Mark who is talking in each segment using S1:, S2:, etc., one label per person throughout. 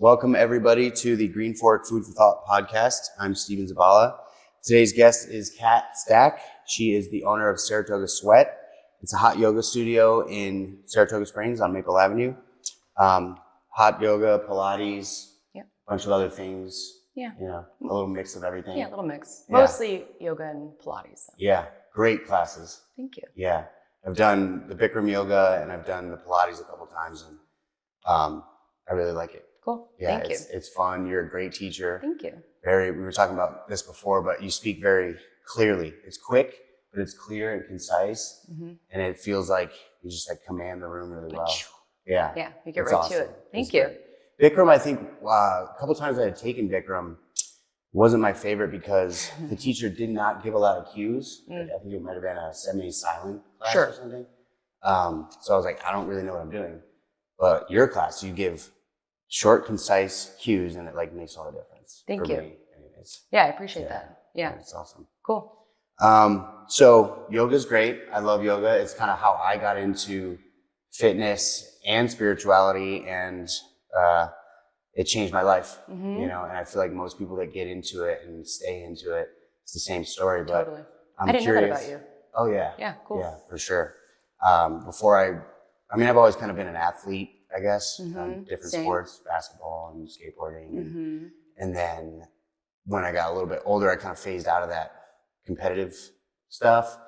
S1: Welcome everybody to the Greenfork Food for Thought podcast. I'm Steven Zabala. Today's guest is Kat Stack. She is the owner of Saratoga Sweat. It's a hot yoga studio in Saratoga Springs on Maple Avenue. Hot yoga, Pilates, a bunch of other things.
S2: Yeah.
S1: You know, a little mix of everything.
S2: Yeah, a little mix. Mostly yoga and Pilates. Though.
S1: Yeah, great classes.
S2: Thank you.
S1: Yeah. I've done the Bikram yoga and I've done the Pilates a couple times and I really like it.
S2: Cool.
S1: Yeah,
S2: Thank you.
S1: It's fun. You're a great teacher.
S2: Thank you.
S1: We were talking about this before, but you speak very clearly. It's quick, but it's clear and concise. Mm-hmm. And it feels like you just like command the room really well. Yeah.
S2: Yeah, you get right to it. Thank you.
S1: Bikram, I think a couple times I had taken Bikram, wasn't my favorite because the teacher did not give a lot of cues. I think it might have been a semi-silent class or something. So I was like, I don't really know what I'm doing. But your class, you give short, concise cues, and it like makes all the difference.
S2: Thank you.
S1: Me, anyways.
S2: Yeah, I appreciate that. Yeah.
S1: It's awesome.
S2: Cool.
S1: So yoga's great. I love yoga. It's kind of how I got into fitness and spirituality, and it changed my life, you know, and I feel like most people that get into it and stay into it, it's the same story, but
S2: totally.
S1: I'm
S2: I didn't
S1: curious.
S2: know that about you.
S1: Oh yeah.
S2: Yeah, cool.
S1: Yeah, for sure. I've always kind of been an athlete, I guess, different sports, basketball and skateboarding. And then when I got a little bit older, I kind of phased out of that competitive stuff,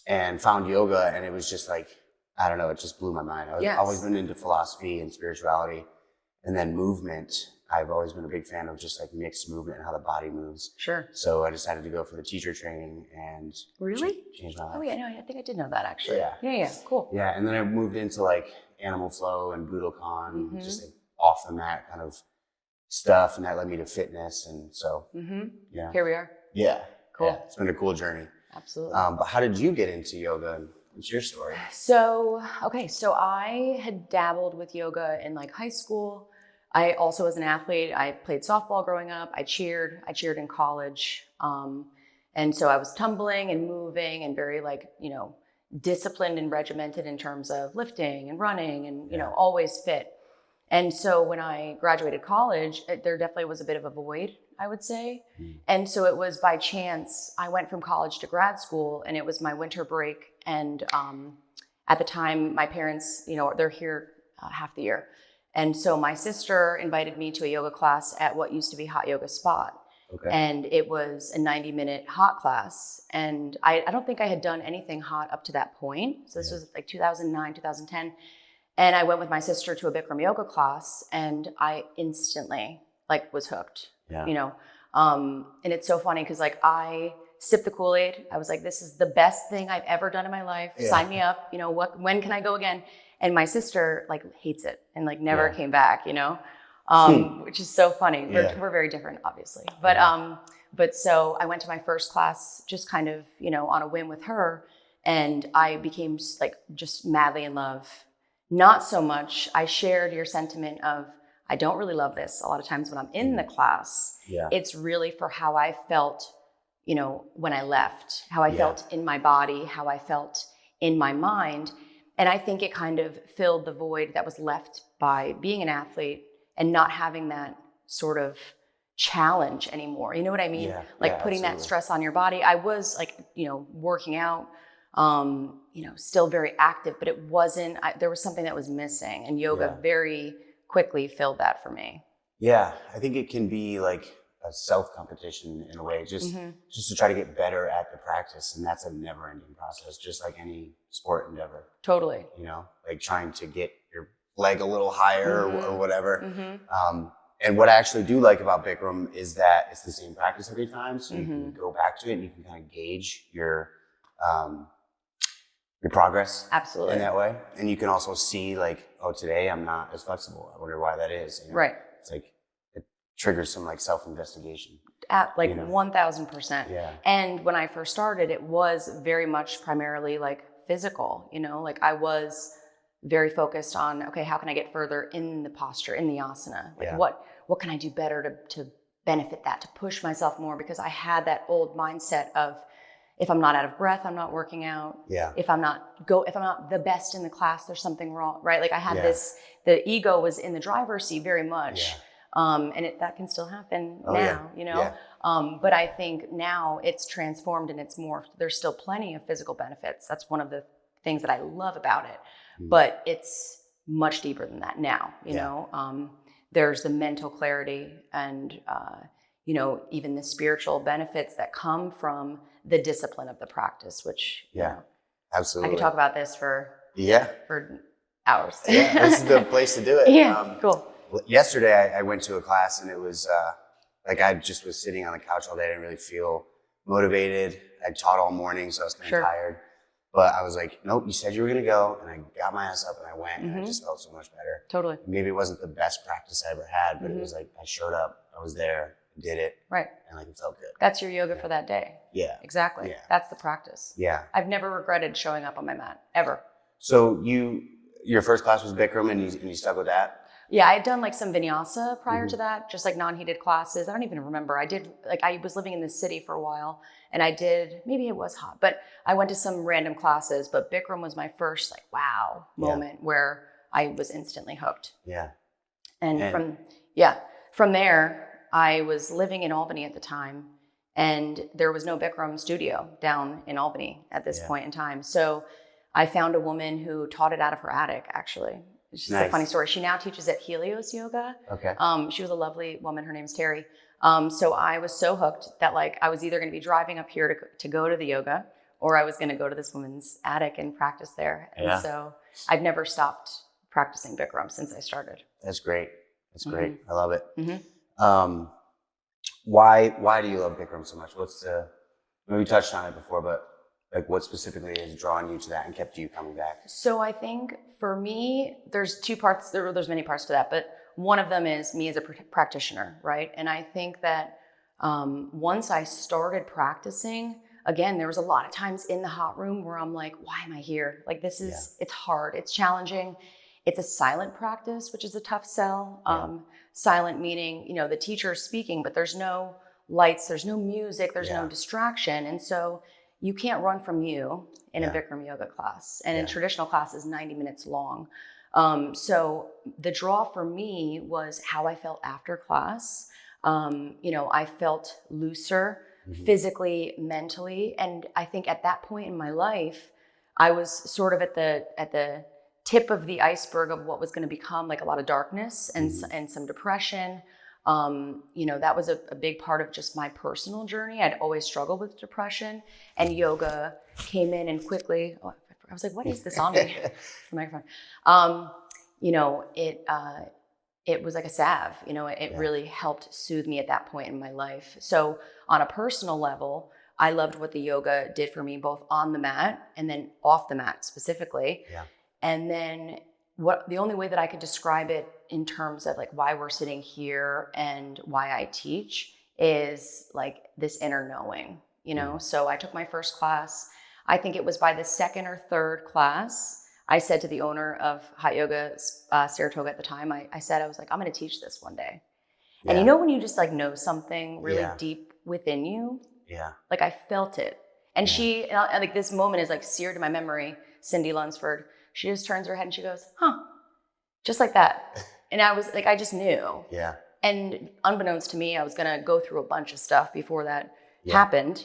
S1: and found yoga, and it was just like, I don't know, it just blew my mind. I've always been into philosophy and spirituality, and then movement. I've always been a big fan of just like mixed movement and how the body moves.
S2: Sure.
S1: So I decided to go for the teacher training and change my life.
S2: Oh yeah, no, I think I did know that actually.
S1: Yeah.
S2: Cool.
S1: Yeah, and then I moved into like animal flow and Budokan, just like off the mat kind of stuff, and that led me to fitness, and so yeah.
S2: Here we are.
S1: Yeah.
S2: Cool.
S1: Yeah, it's been a cool journey.
S2: Absolutely.
S1: But how did you get into yoga? What's your story?
S2: So I had dabbled with yoga in like high school. I also was an athlete. I played softball growing up. I cheered in college. And so I was tumbling and moving and very like, you know, disciplined and regimented in terms of lifting and running and, you know, always fit. And so when I graduated college, there definitely was a bit of a void, I would say. And so it was by chance, I went from college to grad school, and it was my winter break. And at the time, my parents, you know, they're here half the year. And so my sister invited me to a yoga class at what used to be Hot Yoga Spot. Okay. And it was a 90-minute hot class. And I don't think I had done anything hot up to that point. So this was like 2009, 2010. And I went with my sister to a Bikram yoga class, and I instantly like was hooked, you know? And it's so funny because like I sipped the Kool-Aid. I was like, this is the best thing I've ever done in my life. Sign me up. You know, when can I go again? And my sister like hates it and like never came back, you know, which is so funny. We're very different, obviously. But so I went to my first class just kind of, you know, on a whim with her, and I became like just madly in love. Not so much. I shared your sentiment of, I don't really love this. A lot of times when I'm in the class, it's really for how I felt, you know, when I left, how I felt in my body, how I felt in my mind. And I think it kind of filled the void that was left by being an athlete and not having that sort of challenge anymore. You know what I mean? Like putting that stress on your body. I was like, you know, working out, you know, still very active, but it wasn't, there was something that was missing, and yoga very quickly filled that for me. Yeah.
S1: I think it can be like a self-competition in a way, just to try to get better at the practice. And that's a never-ending process, just like any sport endeavor.
S2: Totally.
S1: You know, like trying to get your leg a little higher or whatever. And what I actually do like about Bikram is that it's the same practice every time. So you can go back to it and you can kind of gauge your progress.
S2: Absolutely.
S1: In that way. And you can also see like, oh, today I'm not as flexible. I wonder why that is. You know?
S2: Right.
S1: It's like, it triggers some like self-investigation.
S2: At like 1000%.
S1: Yeah.
S2: And when I first started, it was very much primarily like physical, you know, like I was very focused on, okay, how can I get further in the posture, in the asana? Like what can I do better to benefit that, to push myself more? Because I had that old mindset of, If I'm not out of breath, I'm not working out.
S1: Yeah.
S2: If I'm not the best in the class, there's something wrong, right? Like I had
S1: Yeah.
S2: the ego was in the driver's seat very much.
S1: Yeah.
S2: And that can still happen
S1: Oh,
S2: now,
S1: yeah.
S2: but I think now it's transformed and it's morphed. There's still plenty of physical benefits. That's one of the things that I love about it, but it's much deeper than that now, you know. There's the mental clarity and, even the spiritual benefits that come from the discipline of the practice, which,
S1: absolutely.
S2: I could talk about this for hours.
S1: Yeah, this is the place to do it.
S2: Yeah, cool.
S1: Yesterday, I went to a class and it was I just was sitting on the couch all day. I didn't really feel motivated. I taught all morning, so I was kind of tired. But I was like, nope, you said you were going to go. And I got my ass up and I went and I just felt so much better.
S2: Totally.
S1: Maybe it wasn't the best practice I ever had, but it was like I showed up, I was there, did it.
S2: Right.
S1: And like it felt good.
S2: That's your yoga for that day.
S1: Yeah.
S2: Exactly.
S1: Yeah.
S2: That's the practice.
S1: Yeah.
S2: I've never regretted showing up on my mat, ever.
S1: So your first class was Bikram and you stuck with that?
S2: Yeah, I had done like some vinyasa prior to that, just like non-heated classes. I don't even remember. I was living in the city for a while and maybe it was hot, but I went to some random classes, but Bikram was my first like, wow moment where I was instantly hooked.
S1: Yeah.
S2: And from there, I was living in Albany at the time and there was no Bikram studio down in Albany at this point in time. So I found a woman who taught it out of her attic, actually. It's just a funny story. She now teaches at Helios Yoga.
S1: Okay.
S2: She was a lovely woman. Her name's Terry. So I was so hooked that like I was either going to be driving up here to go to the yoga, or I was going to go to this woman's attic and practice there. And so I've never stopped practicing Bikram since I started. That's
S1: great. That's great. I love it.
S2: Mm-hmm.
S1: Why do you love Bikram so much? We touched on it before, but like what specifically is drawing you to that and kept you coming back?
S2: So I think for me, there's two parts, there's many parts to that, but one of them is me as a practitioner, right? And I think that once I started practicing, again, there was a lot of times in the hot room where I'm like, why am I here? Like it's hard, it's challenging. It's a silent practice, which is a tough sell. Silent meaning, the teacher is speaking, but there's no lights, there's no music, there's no distraction. And so you can't run from you in a Bikram yoga class. And in traditional classes, 90 minutes long. So the draw for me was how I felt after class. I felt looser physically, mentally. And I think at that point in my life, I was sort of at the tip of the iceberg of what was going to become like a lot of darkness and some depression. That was a big part of just my personal journey. I'd always struggled with depression, and yoga came in and quickly, I was like, what is this on me? The microphone. It was like a salve, it really helped soothe me at that point in my life. So on a personal level, I loved what the yoga did for me, both on the mat and then off the mat specifically. Yeah. And then the only way that I could describe it in terms of like why we're sitting here and why I teach is like this inner knowing, So I took my first class. I think it was by the second or third class, I said to the owner of Hot Yoga Saratoga at the time, I said, I was like, I'm going to teach this one day. Yeah. And when you just like know something really deep within you, like I felt it. And she, like this moment is like seared in my memory, Cindy Lunsford. She just turns her head and she goes, huh, just like that. And I was like, I just knew. Yeah. And unbeknownst to me, I was going to go through a bunch of stuff before that happened,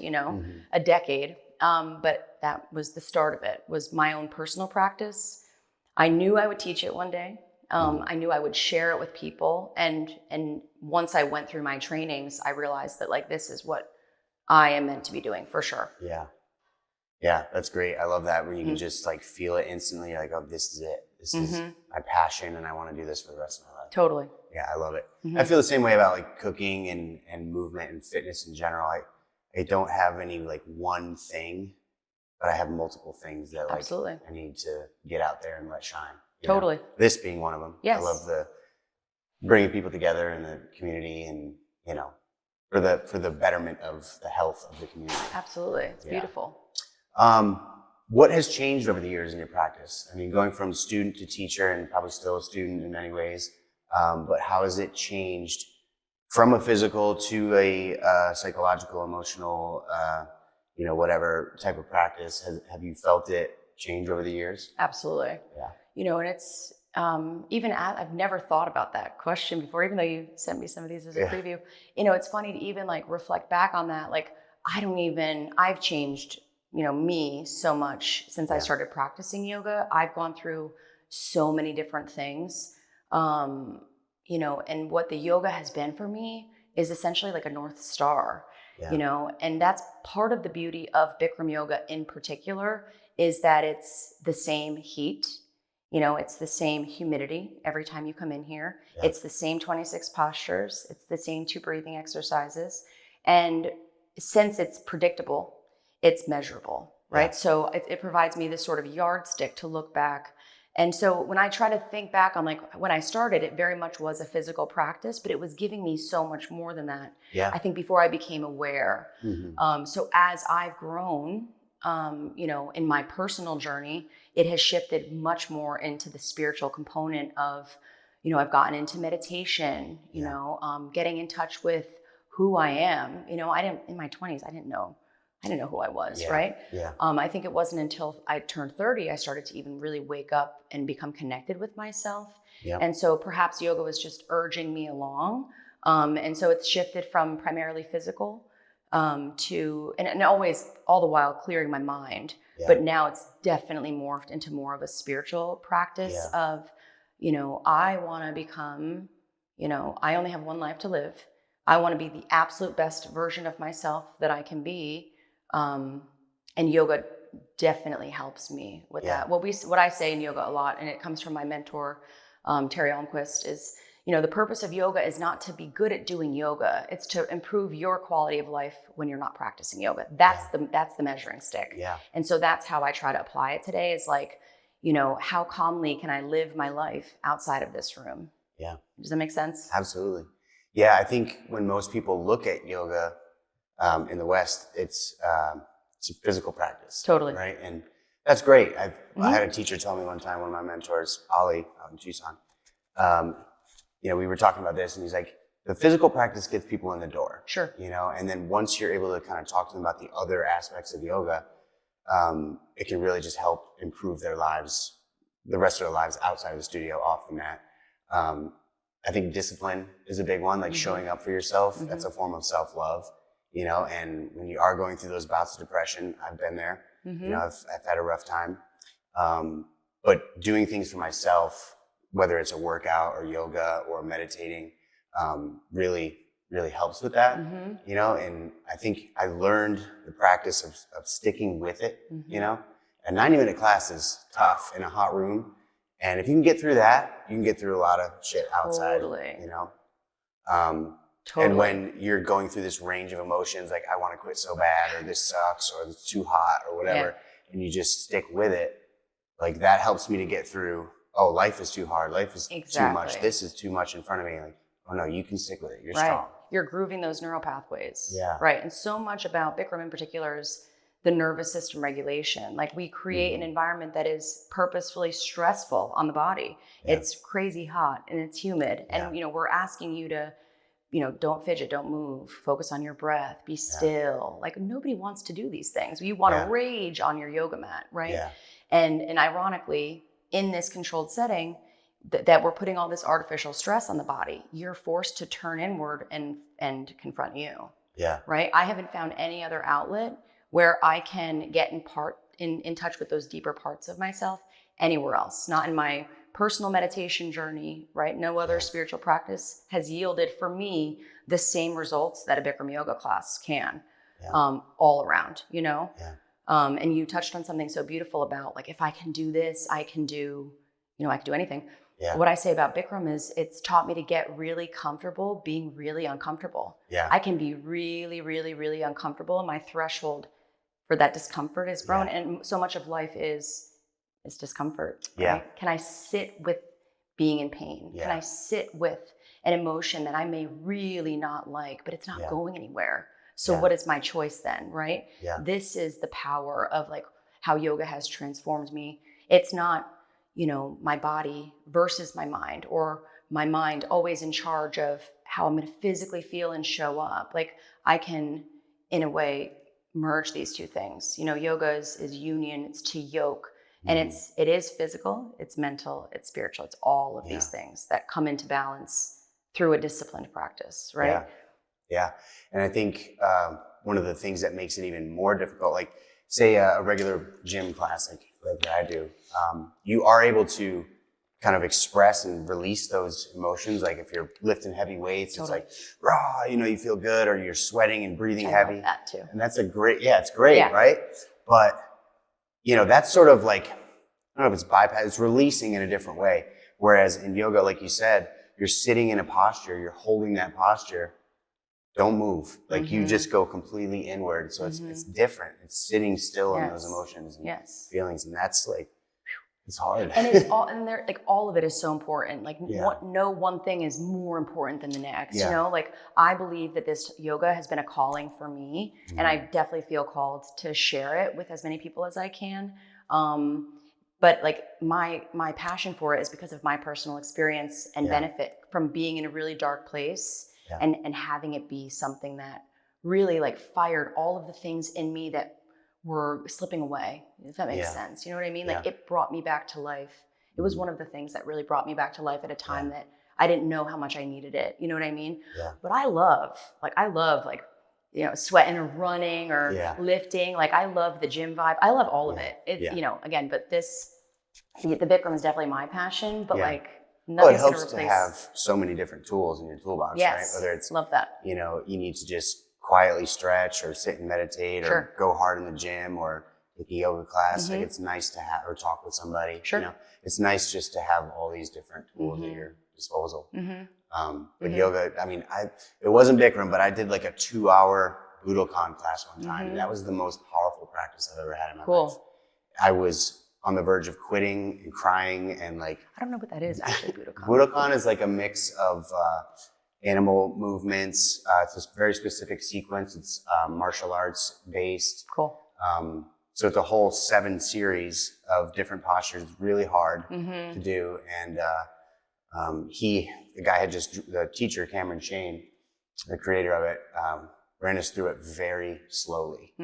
S2: a decade. But that was the start of it, was my own personal practice. I knew I would teach it one day. I knew I would share it with people. And once I went through my trainings, I realized that like, this is what I am meant to be doing for sure. Yeah.
S1: Yeah, that's great. I love that when you can just like feel it instantly. You're like, oh, this is it. This is my passion and I want to do this for the rest of my life.
S2: Totally.
S1: Yeah, I love it. I feel the same way about like cooking and movement and fitness in general. I don't have any like one thing, but I have multiple things that like I need to get out there and let shine.
S2: Totally.
S1: This being one of them. Yes. I love the bringing people together in the community and, for the betterment of the health of the community.
S2: Absolutely. It's beautiful.
S1: What has changed over the years in your practice? I mean, going from student to teacher and probably still a student in many ways, but how has it changed from a physical to a psychological, emotional, whatever type of practice. Have you felt it change over the years?
S2: Absolutely.
S1: Yeah.
S2: And it's I've never thought about that question before, even though you sent me some of these as a preview. It's funny to even like reflect back on that. Like, I've changed, me so much since I started practicing yoga. I've gone through so many different things. And what the yoga has been for me is essentially like a North Star, and that's part of the beauty of Bikram yoga in particular, is that it's the same heat. It's the same humidity every time you come in here. Yeah. It's the same 26 postures. It's the same 2 breathing exercises. And since it's predictable, it's measurable, right? Yeah. So it provides me this sort of yardstick to look back. And so when I try to think back on like when I started, it very much was a physical practice, but it was giving me so much more than that. Yeah. I think before I became aware. Mm-hmm. So as I've grown, in my personal journey, it has shifted much more into the spiritual component of, I've gotten into meditation, getting in touch with who I am. In my 20s, I didn't know who I was, right? Yeah. I think it wasn't until I turned 30, I started to even really wake up and become connected with myself. Yeah. And so perhaps yoga was just urging me along. And so it's shifted from primarily physical to, and always all the while clearing my mind. Yeah. But now it's definitely morphed into more of a spiritual practice of, I want to become, I only have one life to live. I want to be the absolute best version of myself that I can be. And yoga definitely helps me with that. What I say in yoga a lot, and it comes from my mentor, Terry Almquist, is, the purpose of yoga is not to be good at doing yoga. It's to improve your quality of life when you're not practicing yoga. That's the measuring stick. Yeah. And so that's how I try to apply it today, is like, how calmly can I live my life outside of this room? Yeah. Does that make sense?
S1: Absolutely. Yeah. I think when most people look at yoga in the West, it's a physical practice.
S2: Totally.
S1: Right. And that's great. I had a teacher tell me one time, one of my mentors, Ollie out in Tucson, we were talking about this, and he's like, the physical practice gets people in the door. Sure. And then once you're able to kind of talk to them about the other aspects of yoga, it can really just help improve their lives, the rest of their lives outside of the studio, off the mat. I think discipline is a big one, like showing up for yourself. Mm-hmm. That's a form of self-love, and when you are going through those bouts of depression, I've been there, I've had a rough time. But doing things for myself, whether it's a workout or yoga or meditating, really, really helps with that, and I think I learned the practice of sticking with it, A 90-minute class is tough in a hot room. And if you can get through that, you can get through a lot of shit outside, Totally. Totally. And when you're going through this range of emotions, like I want to quit so bad, or this sucks, or it's too hot, or whatever, and you just stick with it, like that helps me to get through, oh, life is too hard, life is too much, this is too much in front of me. Like, oh no, you can stick with it, you're strong.
S2: You're grooving those neural pathways. Yeah. Right. And so much about Bikram in particular is the nervous system regulation. Like we create an environment that is purposefully stressful on the body. Yeah. It's crazy hot and it's humid. Yeah. And, we're asking you to, don't fidget, don't move, focus on your breath, be still. Like nobody wants to do these things. You want to rage on your yoga mat, right? Yeah. And ironically, in this controlled setting, that we're putting all this artificial stress on the body, you're forced to turn inward and confront you. Yeah. Right? I haven't found any other outlet where I can get in touch with those deeper parts of myself anywhere else, not in my personal meditation journey, right? No other spiritual practice has yielded for me the same results that a Bikram yoga class can, all around, Yeah. And you touched on something so beautiful about like, if I can do this, I can do anything. Yeah. What I say about Bikram is it's taught me to get really comfortable being really uncomfortable. Yeah. I can be really, really, really uncomfortable, and my threshold for that discomfort is grown. Yeah. And so much of life is discomfort. Right? Yeah. Can I sit with being in pain? Yeah. Can I sit with an emotion that I may really not like, but it's not going anywhere? So what is my choice then, right? Yeah. This is the power of like how yoga has transformed me. It's not, my body versus my mind, or my mind always in charge of how I'm going to physically feel and show up. Like I can, in a way, merge these two things. You know, yoga is union, it's to yoke, and it is physical, it's mental, it's spiritual. It's all of these things that come into balance through a disciplined practice, right?
S1: Yeah. And I think one of the things that makes it even more difficult, like say a regular gym class like I do, you are able to kind of express and release those emotions. Like if you're lifting heavy weights, it's like raw, you know, you feel good, or you're sweating and breathing heavy.
S2: Love that too.
S1: And that's it's great, right? But you know, that's sort of like, I don't know if it's bypass, it's releasing in a different way. Whereas in yoga, like you said, you're sitting in a posture, you're holding that posture, don't move. Like you just go completely inward. So it's different. It's sitting still in those emotions and feelings. And that's like, it's hard.
S2: And it's all, and they're like, all of it is so important. Like no one thing is more important than the next, you know, like I believe that this yoga has been a calling for me, and I definitely feel called to share it with as many people as I can. But like my passion for it is because of my personal experience and benefit from being in a really dark place and having it be something that really like fired all of the things in me that were slipping away, if that makes sense. You know what I mean? Like it brought me back to life. It was one of the things that really brought me back to life at a time that I didn't know how much I needed it. You know what I mean? But I love you know, sweating or running or lifting. Like I love the gym vibe. I love all of it. You know, again, but the Bikram is definitely my passion, but like nothing's
S1: it helps to have so many different tools in your toolbox, right? Whether it's,
S2: love that.
S1: You know, you need to just quietly stretch or sit and meditate or go hard in the gym or take a yoga class. Like it's nice to have, or talk with somebody. You know, it's nice just to have all these different tools at your disposal. With yoga, I mean, it wasn't Bikram, but I did like a 2-hour Budokan class one time. And that was the most powerful practice I've ever had in my life. I was on the verge of quitting and crying and like,
S2: I don't know what that is actually, Budokan.
S1: Budokan is like a mix of animal movements. It's a very specific sequence. It's martial arts based. So it's a whole 7 series of different postures, really hard to do. And the teacher, Cameron Shane, the creator of it, ran us through it very slowly,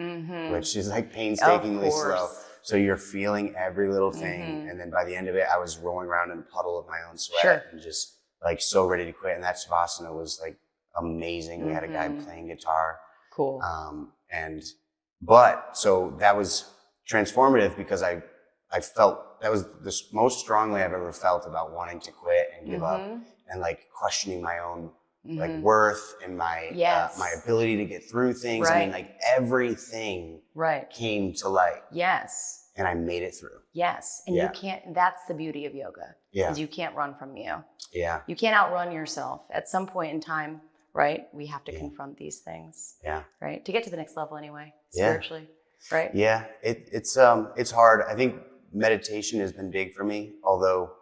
S1: which is like painstakingly slow. So you're feeling every little thing. And then by the end of it, I was rolling around in a puddle of my own sweat and just like so ready to quit. And that Savasana was like amazing. We had a guy playing guitar. So that was transformative because I felt that was the most strongly I've ever felt about wanting to quit and give up and like questioning my own like worth and my my ability to get through things. I mean, like everything came to light. And I made it through.
S2: And you can't, that's the beauty of yoga. Is you can't run from you. You can't outrun yourself. At some point in time, right, we have to confront these things. Right? To get to the next level anyway, spiritually. Right?
S1: It's hard. I think meditation has been big for me, although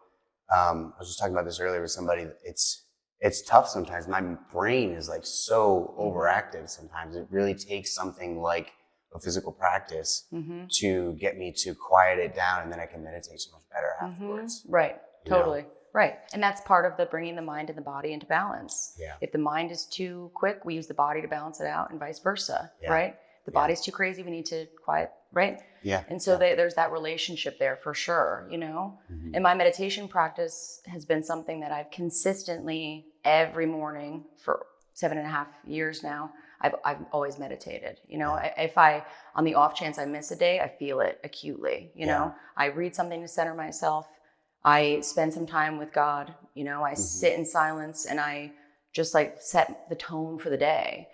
S1: I was just talking about this earlier with somebody. It's tough sometimes. My brain is like so overactive sometimes. It really takes something like a physical practice to get me to quiet it down, and then I can meditate so much better afterwards.
S2: Totally. Right. And that's part of the bringing the mind and the body into balance. If the mind is too quick, we use the body to balance it out, and vice versa. Right? The body's too crazy, we need to quiet, right? And so there's that relationship there for sure, you know? And my meditation practice has been something that I've consistently every morning for 7.5 years now. I've always meditated, you know? If on the off chance I miss a day, I feel it acutely, you know? I read something to center myself. I spend some time with God, you know? I sit in silence and I just like set the tone for the day.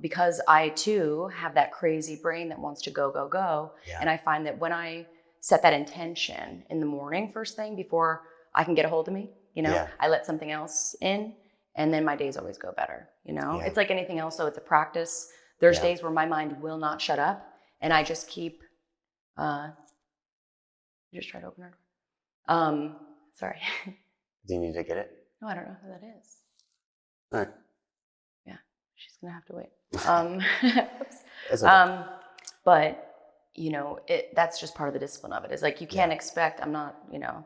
S2: Because I too have that crazy brain that wants to go, go, go. And I find that when I set that intention in the morning, first thing before I can get a hold of me, you know, I let something else in, and then my days always go better. You know, it's like anything else. So it's a practice. There's days where my mind will not shut up, and I just keep, just try to open her. Sorry.
S1: Do you need to get it?
S2: No, I don't know who that is.
S1: All right.
S2: She's gonna have to wait.
S1: Okay.
S2: But you know, that's just part of the discipline of it. Is like you can't expect. I'm not, you know,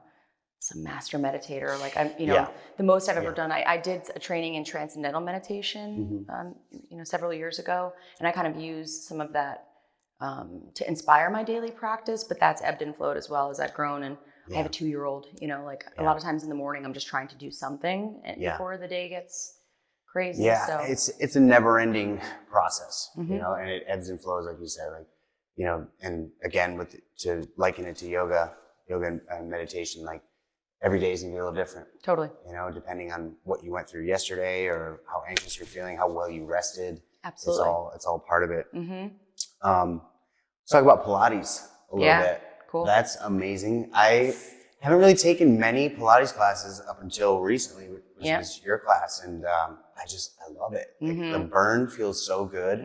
S2: some master meditator. Like I'm,
S1: Yeah.
S2: the most I've ever
S1: Yeah.
S2: done. I did a training in transcendental meditation, several years ago, and I kind of used some of that to inspire my daily practice. But that's ebbed and flowed as well as I've grown. And I have a 2-year-old. Like a lot of times in the morning, I'm just trying to do something before the day gets crazy.
S1: Yeah,
S2: So.
S1: it's a never-ending process,
S2: Mm-hmm.
S1: and it ebbs and flows, like you said, and again, to liken it to yoga and meditation, like every day is gonna be a little different.
S2: Totally.
S1: Depending on what you went through yesterday or how anxious you're feeling, how well you rested.
S2: Absolutely.
S1: It's all part of it.
S2: Mm-hmm.
S1: Let's talk about Pilates a little bit.
S2: Cool.
S1: That's amazing. I haven't really taken many Pilates classes up until recently, which was your class, and I love it.
S2: Mm-hmm.
S1: The burn feels so good,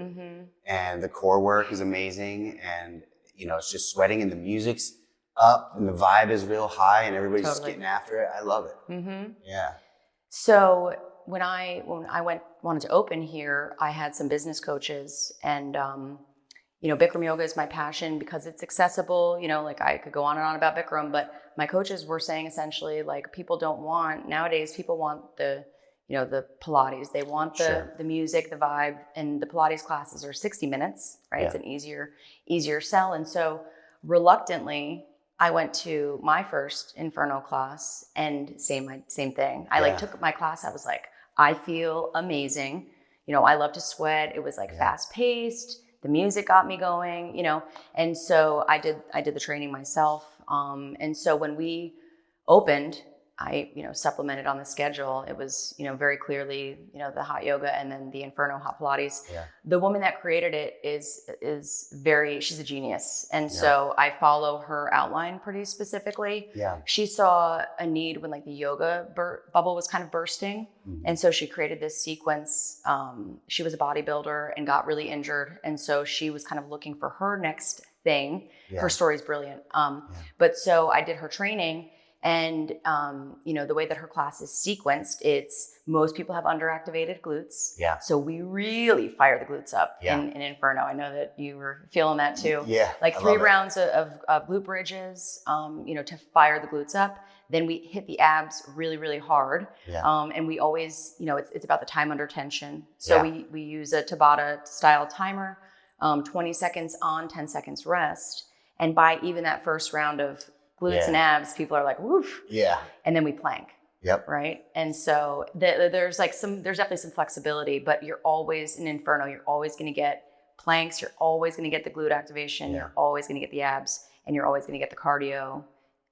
S1: and the core work is amazing, and it's just sweating, and the music's up, and the vibe is real high, and everybody's just getting after it. I love it.
S2: Mm-hmm.
S1: Yeah.
S2: So when I wanted to open here, I had some business coaches, and Bikram yoga is my passion because it's accessible. Like I could go on and on about Bikram, but my coaches were saying essentially like nowadays people want the Pilates. They want the music, the vibe, and the Pilates classes are 60 minutes, right? Yeah. It's an easier sell. And so reluctantly, I went to my first Inferno class and same thing. I took my class. I was like, I feel amazing. I love to sweat. It was like fast paced. The music got me going, and so I did the training myself. And so when we opened, I, supplemented on the schedule. It was, very clearly, the hot yoga and then the Inferno hot Pilates. Yeah. The woman that created it she's a genius. And so I follow her outline pretty specifically. Yeah. She saw a need when like the yoga bubble was kind of bursting. Mm-hmm. And so she created this sequence. She was a bodybuilder and got really injured. And so she was kind of looking for her next thing. Yeah. Her story's brilliant. But so I did her training. And, the way that her class is sequenced, most people have underactivated glutes. Yeah. So we really fire the glutes up in Inferno. I know that you were feeling that too. Yeah. Like 3 rounds of glute bridges, to fire the glutes up. Then we hit the abs really, really hard. Yeah. And we always, it's about the time under tension. So we use a Tabata style timer, 20 seconds on, 10 seconds rest. And by even that first round of glutes and abs, people are like, woof. Yeah. And then we plank. Yep. Right. And so there's definitely some flexibility, but you're always in Inferno. You're always going to get planks. You're always going to get the glute activation. Yeah. You're always going to get the abs, and you're always going to get the cardio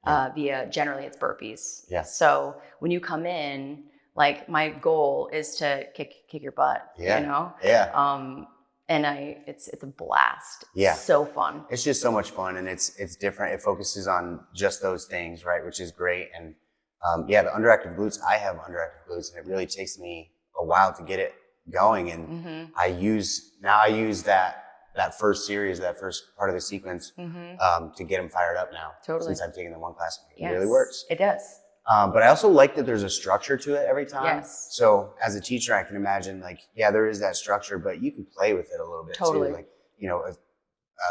S2: via generally it's burpees. Yeah. So when you come in, like my goal is to kick your butt. Yeah. Yeah. And it's a blast. Yeah. It's so fun.
S1: It's just so much fun, and it's different. It focuses on just those things, right? Which is great. And the underactive glutes, I have underactive glutes, and it really takes me a while to get it going. And I use that first series, that first part of the sequence, to get them fired up now. Totally. Since I've taken the one class, it really works.
S2: It does.
S1: But I also like that there's a structure to it every time.
S2: Yes.
S1: So as a teacher, I can imagine there is that structure, but you can play with it a little bit too. Like,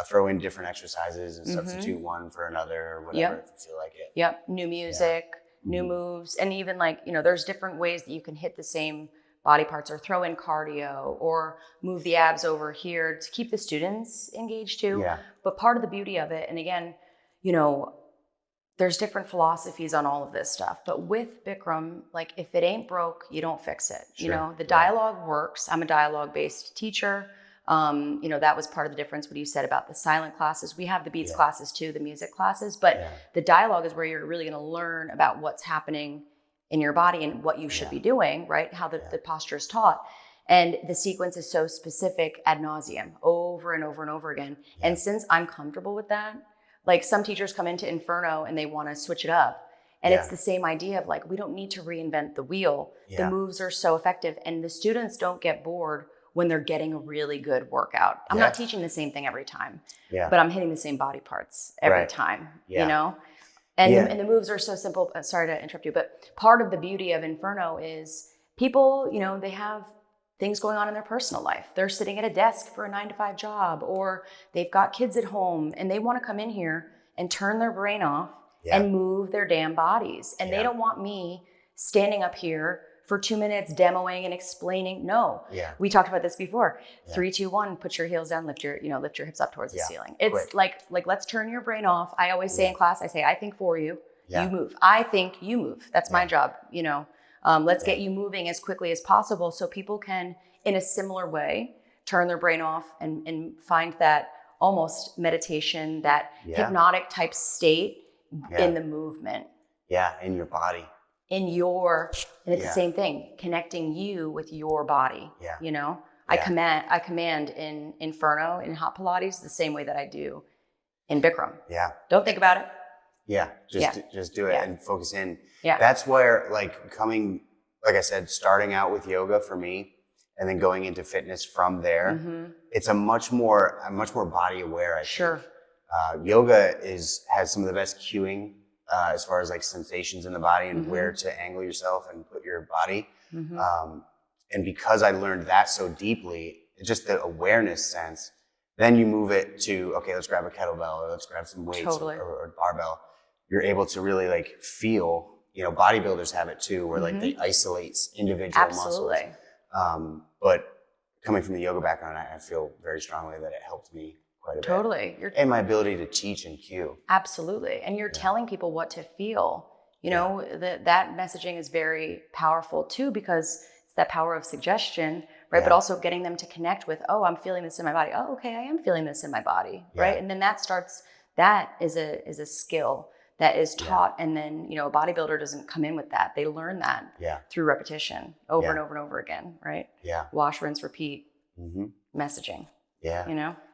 S1: throw in different exercises and substitute one for another or whatever if you feel like it.
S2: Yep. New music, new moves. And even there's different ways that you can hit the same body parts or throw in cardio or move the abs over here to keep the students engaged too. Yeah. But part of the beauty of it, and again, there's different philosophies on all of this stuff, but with Bikram, if it ain't broke, you don't fix it. Sure. The dialogue works. I'm a dialogue-based teacher. That was part of the difference what you said about the silent classes. We have the beats classes too, the music classes, but the dialogue is where you're really going to learn about what's happening in your body and what you should be doing, right? How the posture is taught. And the sequence is so specific ad nauseum, over and over and over again. Yeah. And since I'm comfortable with that, some teachers come into Inferno and they want to switch it up. And it's the same idea of we don't need to reinvent the wheel. Yeah. The moves are so effective and the students don't get bored when they're getting a really good workout. I'm not teaching the same thing every time, but I'm hitting the same body parts every time, And the moves are so simple. Sorry to interrupt you, but part of the beauty of Inferno is people, they have things going on in their personal life. They're sitting at a desk for a 9-to-5 job, or they've got kids at home and they want to come in here and turn their brain off and move their damn bodies. And they don't want me standing up here for 2 minutes demoing and explaining. No, we talked about this before. 3, 2, 1, put your heels down, lift your hips up towards the ceiling. It's like let's turn your brain off. I always say in class, I say, I think for you, you move. I think you move. That's my job. Let's get you moving as quickly as possible so people can, in a similar way, turn their brain off and find that almost meditation, that hypnotic type state in the movement.
S1: Yeah, in your body.
S2: And it's the same thing, connecting you with your body. I command in Inferno, in hot Pilates, the same way that I do in Bikram. Don't think about it.
S1: Just do it and focus in. That's where like I said, starting out with yoga for me and then going into fitness from there, it's I'm much more body aware, I think. Yoga has some of the best cueing as far as like sensations in the body and where to angle yourself and put your body. And because I learned that so deeply, just the awareness sense, then you move it to, okay, let's grab a kettlebell or let's grab some weights or barbell. You're able to really like feel, bodybuilders have it too, where like they isolate individual muscles. But coming from the yoga background, I feel very strongly that it helped me quite a bit. And my ability to teach and cue.
S2: Absolutely. And you're telling people what to feel. That messaging is very powerful too, because it's that power of suggestion, right? But also getting them to connect with, oh, I'm feeling this in my body. Oh, okay, I am feeling this in my body, right? And then that is a skill that is taught. And then, a bodybuilder doesn't come in with that. They learn that through repetition over and over and over again, right? Wash, rinse, repeat messaging.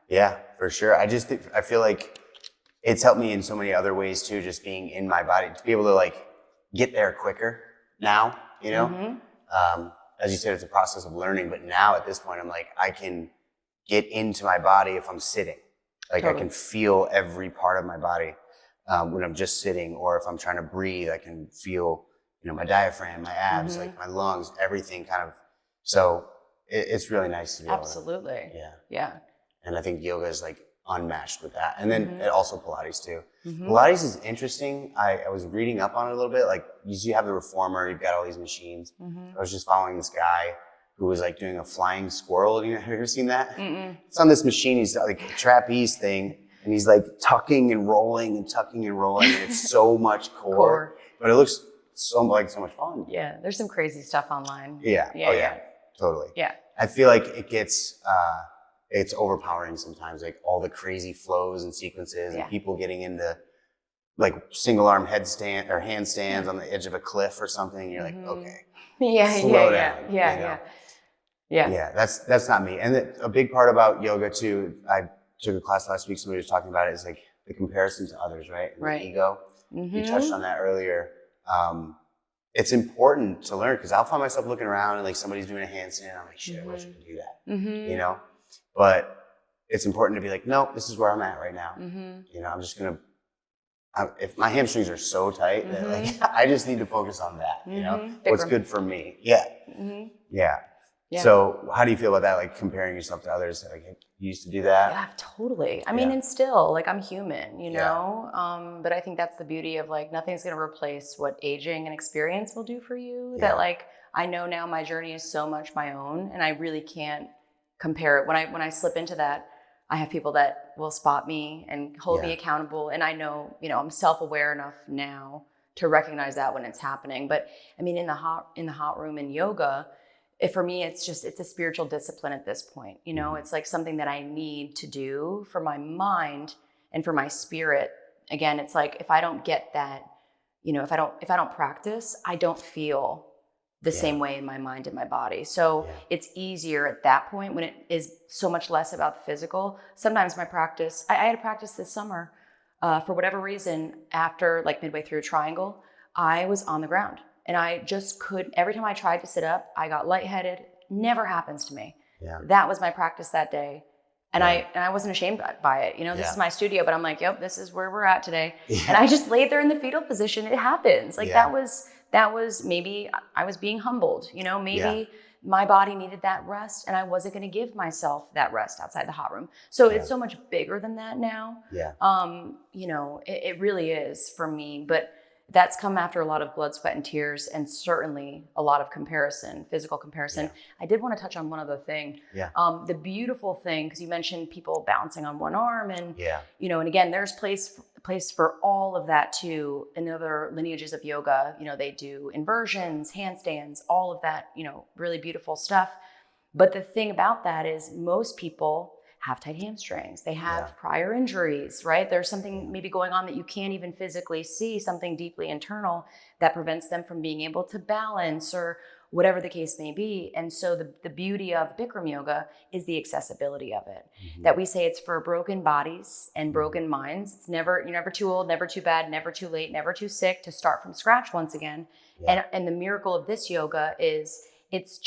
S2: Yeah, for sure. I feel like it's helped me in so many other ways too, just being in my body, to be able to like get there quicker now, as you said, it's a process of learning, but now at this point, I'm like, I can get into my body if I'm sitting. Like I can feel every part of my body when I'm just sitting, or if I'm trying to breathe, I can feel, my diaphragm, my abs, like my lungs, everything kind of. So it's really nice to be able to. Yeah.
S1: And I think yoga is like unmatched with that. And then also Pilates too. Pilates is interesting. I was reading up on it a little bit. Like you have the reformer, you've got all these machines. I was just following this guy who was like doing a flying squirrel. Have you ever seen that? It's on this machine. He's like a trapeze thing. And he's like tucking and rolling and tucking and rolling. And it's so much core. But it looks so much fun.
S2: Yeah. There's some crazy stuff online.
S1: Yeah. Totally.
S2: Yeah.
S1: I feel like it gets, it's overpowering sometimes, like all the crazy flows and sequences and people getting into like single arm handstands on the edge of a cliff or something. You're like, okay, slow down. Yeah. That's not me. And a big part about yoga too, I took a class last week, somebody was talking about it, is like the comparison to others, right? And the ego. You touched on that earlier. It's important to learn, because I'll find myself looking around and like somebody's doing a handstand. I'm like, shit, I wish I could do that. But it's important to be like, no, this is where I'm at right now. I'm just going to, if my hamstrings are so tight that like, I just need to focus on that, what's good for me. Yeah. So how do you feel about that? Like comparing yourself to others? Like you used to do that?
S2: Yeah, totally. I mean, and still, like I'm human, but I think that's the beauty of like, nothing's going to replace what aging and experience will do for you. That like, I know now my journey is so much my own, and I really can't compare it. When I slip into that, I have people that will spot me and hold me accountable. And I know, I'm self-aware enough now to recognize that when it's happening. But I mean, in the hot room in yoga, for me, it's a spiritual discipline at this point. It's like something that I need to do for my mind and for my spirit. Again, it's like, if I don't get that, if I don't practice, I don't feel the same way in my mind and my body. So it's easier at that point when it is so much less about the physical. Sometimes my practice, I had a practice this summer, for whatever reason, after like midway through a triangle, I was on the ground and I just couldn't. Every time I tried to sit up, I got lightheaded. Never happens to me. That was my practice that day. And I wasn't ashamed by it. This is my studio, but I'm like, yep, this is where we're at today. And I just laid there in the fetal position. It happens. Like that maybe I was being humbled, you know, maybe my body needed that rest and I wasn't going to give myself that rest outside the hot room. So it's so much bigger than that now.
S1: Yeah.
S2: You know, it really is for me, but that's come after a lot of blood, sweat, and tears, and certainly a lot of comparison, physical comparison.
S1: Yeah.
S2: I did want to touch on one other thing.
S1: Yeah.
S2: The beautiful thing, because you mentioned people balancing on one arm, and
S1: Yeah.
S2: you know, and again, there's place for all of that too. In other lineages of yoga, you know, they do inversions, handstands, all of that, you know, really beautiful stuff. But the thing about that is most people have tight hamstrings. They have prior injuries, right? There's something maybe going on that you can't even physically see, something deeply internal that prevents them from being able to balance or whatever the case may be. And so the beauty of Bikram yoga is the accessibility of it. That we say it's for broken bodies and broken minds. It's you're never too old, never too bad, never too late, never too sick to start from scratch once again. And the miracle of this yoga is it's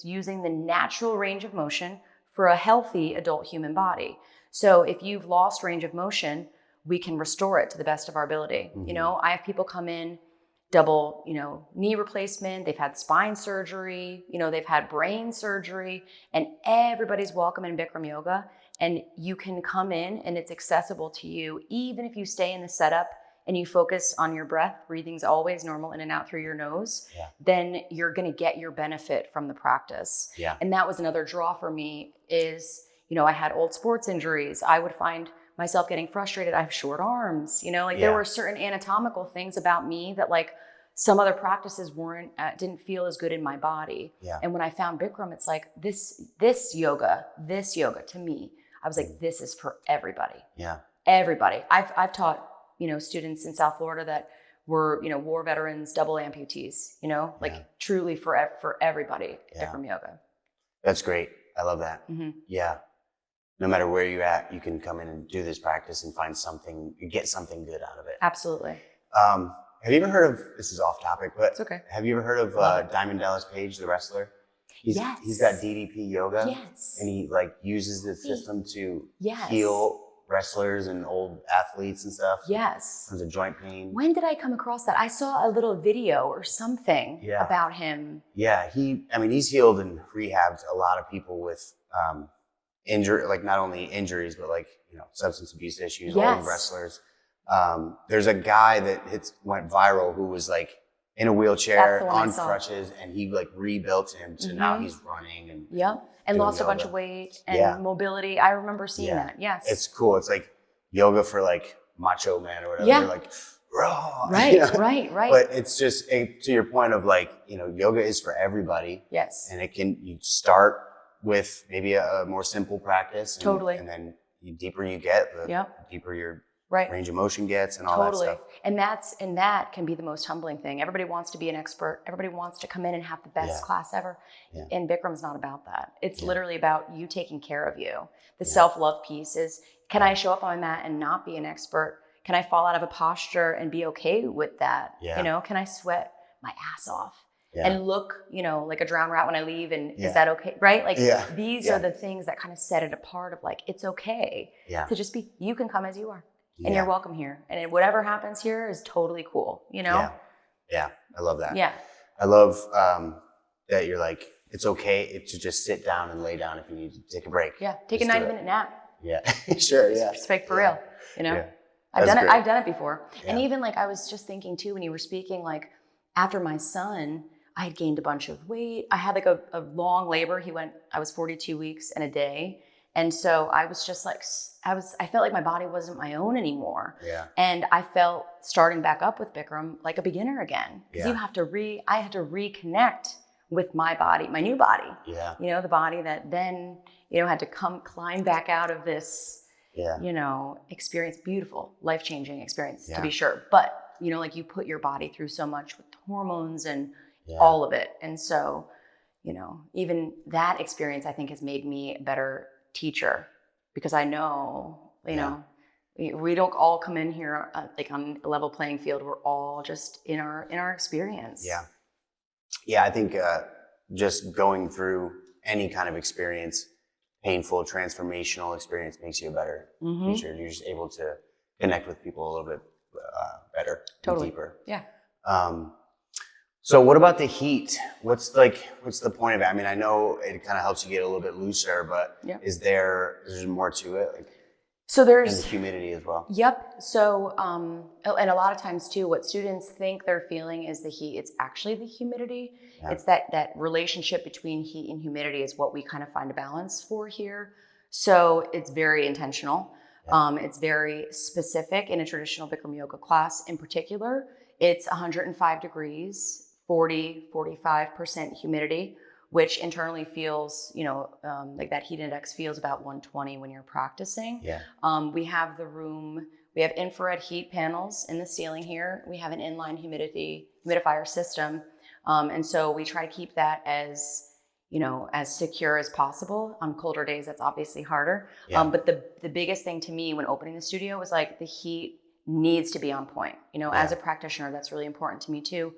S2: using the natural range of motion for a healthy adult human body. So if you've lost range of motion, we can restore it to the best of our ability. You know, I have people come in, double, you know, knee replacement, they've had spine surgery, you know, they've had brain surgery, and everybody's welcome in Bikram yoga. And you can come in and it's accessible to you, even if you stay in the setup and you focus on your breath, breathing's always normal in and out through your nose, then you're going to get your benefit from the practice. And that was another draw for me is, you know, I had old sports injuries. I would find myself getting frustrated. I have short arms, you know, like there were certain anatomical things about me that like some other practices didn't feel as good in my body. And when I found Bikram, it's like this yoga to me, I was like, this is for everybody. Everybody. I've taught, you know, students in South Florida that were, you know, war veterans, double amputees, you know, like truly for everybody, Bikram yoga.
S1: That's great. I love that. Yeah. No matter where you're at, you can come in and do this practice and get something good out of it.
S2: Absolutely.
S1: Have you ever heard of, this is off topic, but
S2: it's okay.
S1: Have you ever heard of Diamond Dallas Page, the wrestler? He's got DDP yoga. And he like uses the system to heal wrestlers and old athletes and stuff. Tons of joint pain.
S2: When did I come across that? I saw a little video or something about him.
S1: He's healed and rehabbed a lot of people with injury, like not only injuries, but like, you know, substance abuse issues, old wrestlers. There's a guy that went viral who was like in a wheelchair on crutches, and he like rebuilt him to now he's running and
S2: lost a bunch of weight and mobility. I remember seeing that.
S1: It's cool. It's like yoga for like macho man or whatever. You're like, raw.
S2: Right,
S1: you know?
S2: right.
S1: But it's just to your point of like, you know, yoga is for everybody. And you start with maybe a more simple practice. And then the deeper you get, the deeper your range of motion gets and all that stuff.
S2: And that can be the most humbling thing. Everybody wants to be an expert. Everybody wants to come in and have the best class ever. And Bikram's not about that. It's literally about you taking care of you. The self-love piece is, can I show up on my mat and not be an expert? Can I fall out of a posture and be okay with that? You know, can I sweat my ass off and look, you know, like a drowned rat when I leave? And is that okay? Right? Like these are the things that kind of set it apart of like, it's okay to just be, you can come as you are. And you're welcome here. And whatever happens here is totally cool, you know?
S1: Yeah. I love that. I love that you're like, it's okay to just sit down and lay down if you need to take a break.
S2: Take a 90-minute nap.
S1: Sure,
S2: It's fake for real, you know? I've done it before. And even like, I was just thinking too, when you were speaking, like after my son, I had gained a bunch of weight. I had like a long labor. I was 42 weeks and a day. And so I was just like, I felt like my body wasn't my own anymore. And I felt starting back up with Bikram like a beginner again. Because I had to reconnect with my body, my new body. You know, the body that then, you know, had to climb back out of this, you know, experience, beautiful, life-changing experience to be sure. But, you know, like you put your body through so much with hormones and all of it. And so, you know, even that experience I think has made me a better teacher, because I know, you know, we don't all come in here like on a level playing field. We're all just in our experience.
S1: I think just going through any kind of experience, painful, transformational experience, makes you a better teacher. You're just able to connect with people a little bit better, and deeper. So what about the heat? What's the point of it? I mean, I know it kind of helps you get a little bit looser, but is there more to it? Like,
S2: so there's
S1: and the humidity as well.
S2: Yep. So, and a lot of times too, what students think they're feeling is the heat. It's actually the humidity.
S1: Yeah.
S2: It's that relationship between heat and humidity is what we kind of find a balance for here. So it's very intentional.
S1: Yeah.
S2: It's very specific in a traditional Bikram yoga class. In particular, it's 105 degrees, 45% humidity, which internally feels, like that heat index feels about 120 when you're practicing.
S1: Yeah.
S2: We have we have infrared heat panels in the ceiling here. We have an inline humidifier system. And so we try to keep that as secure as possible. On colder days, that's obviously harder.
S1: Yeah.
S2: But the biggest thing to me when opening the studio was like the heat needs to be on point. As a practitioner, that's really important to me too.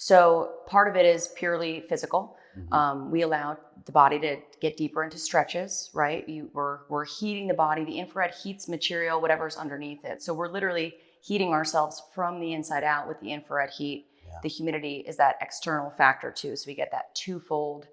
S2: So part of it is purely physical. Mm-hmm. We allow the body to get deeper into stretches, right? We're heating the body. The infrared heats material, whatever's underneath it. So we're literally heating ourselves from the inside out with the infrared heat. Yeah. The humidity is that external factor too. So we get that twofold,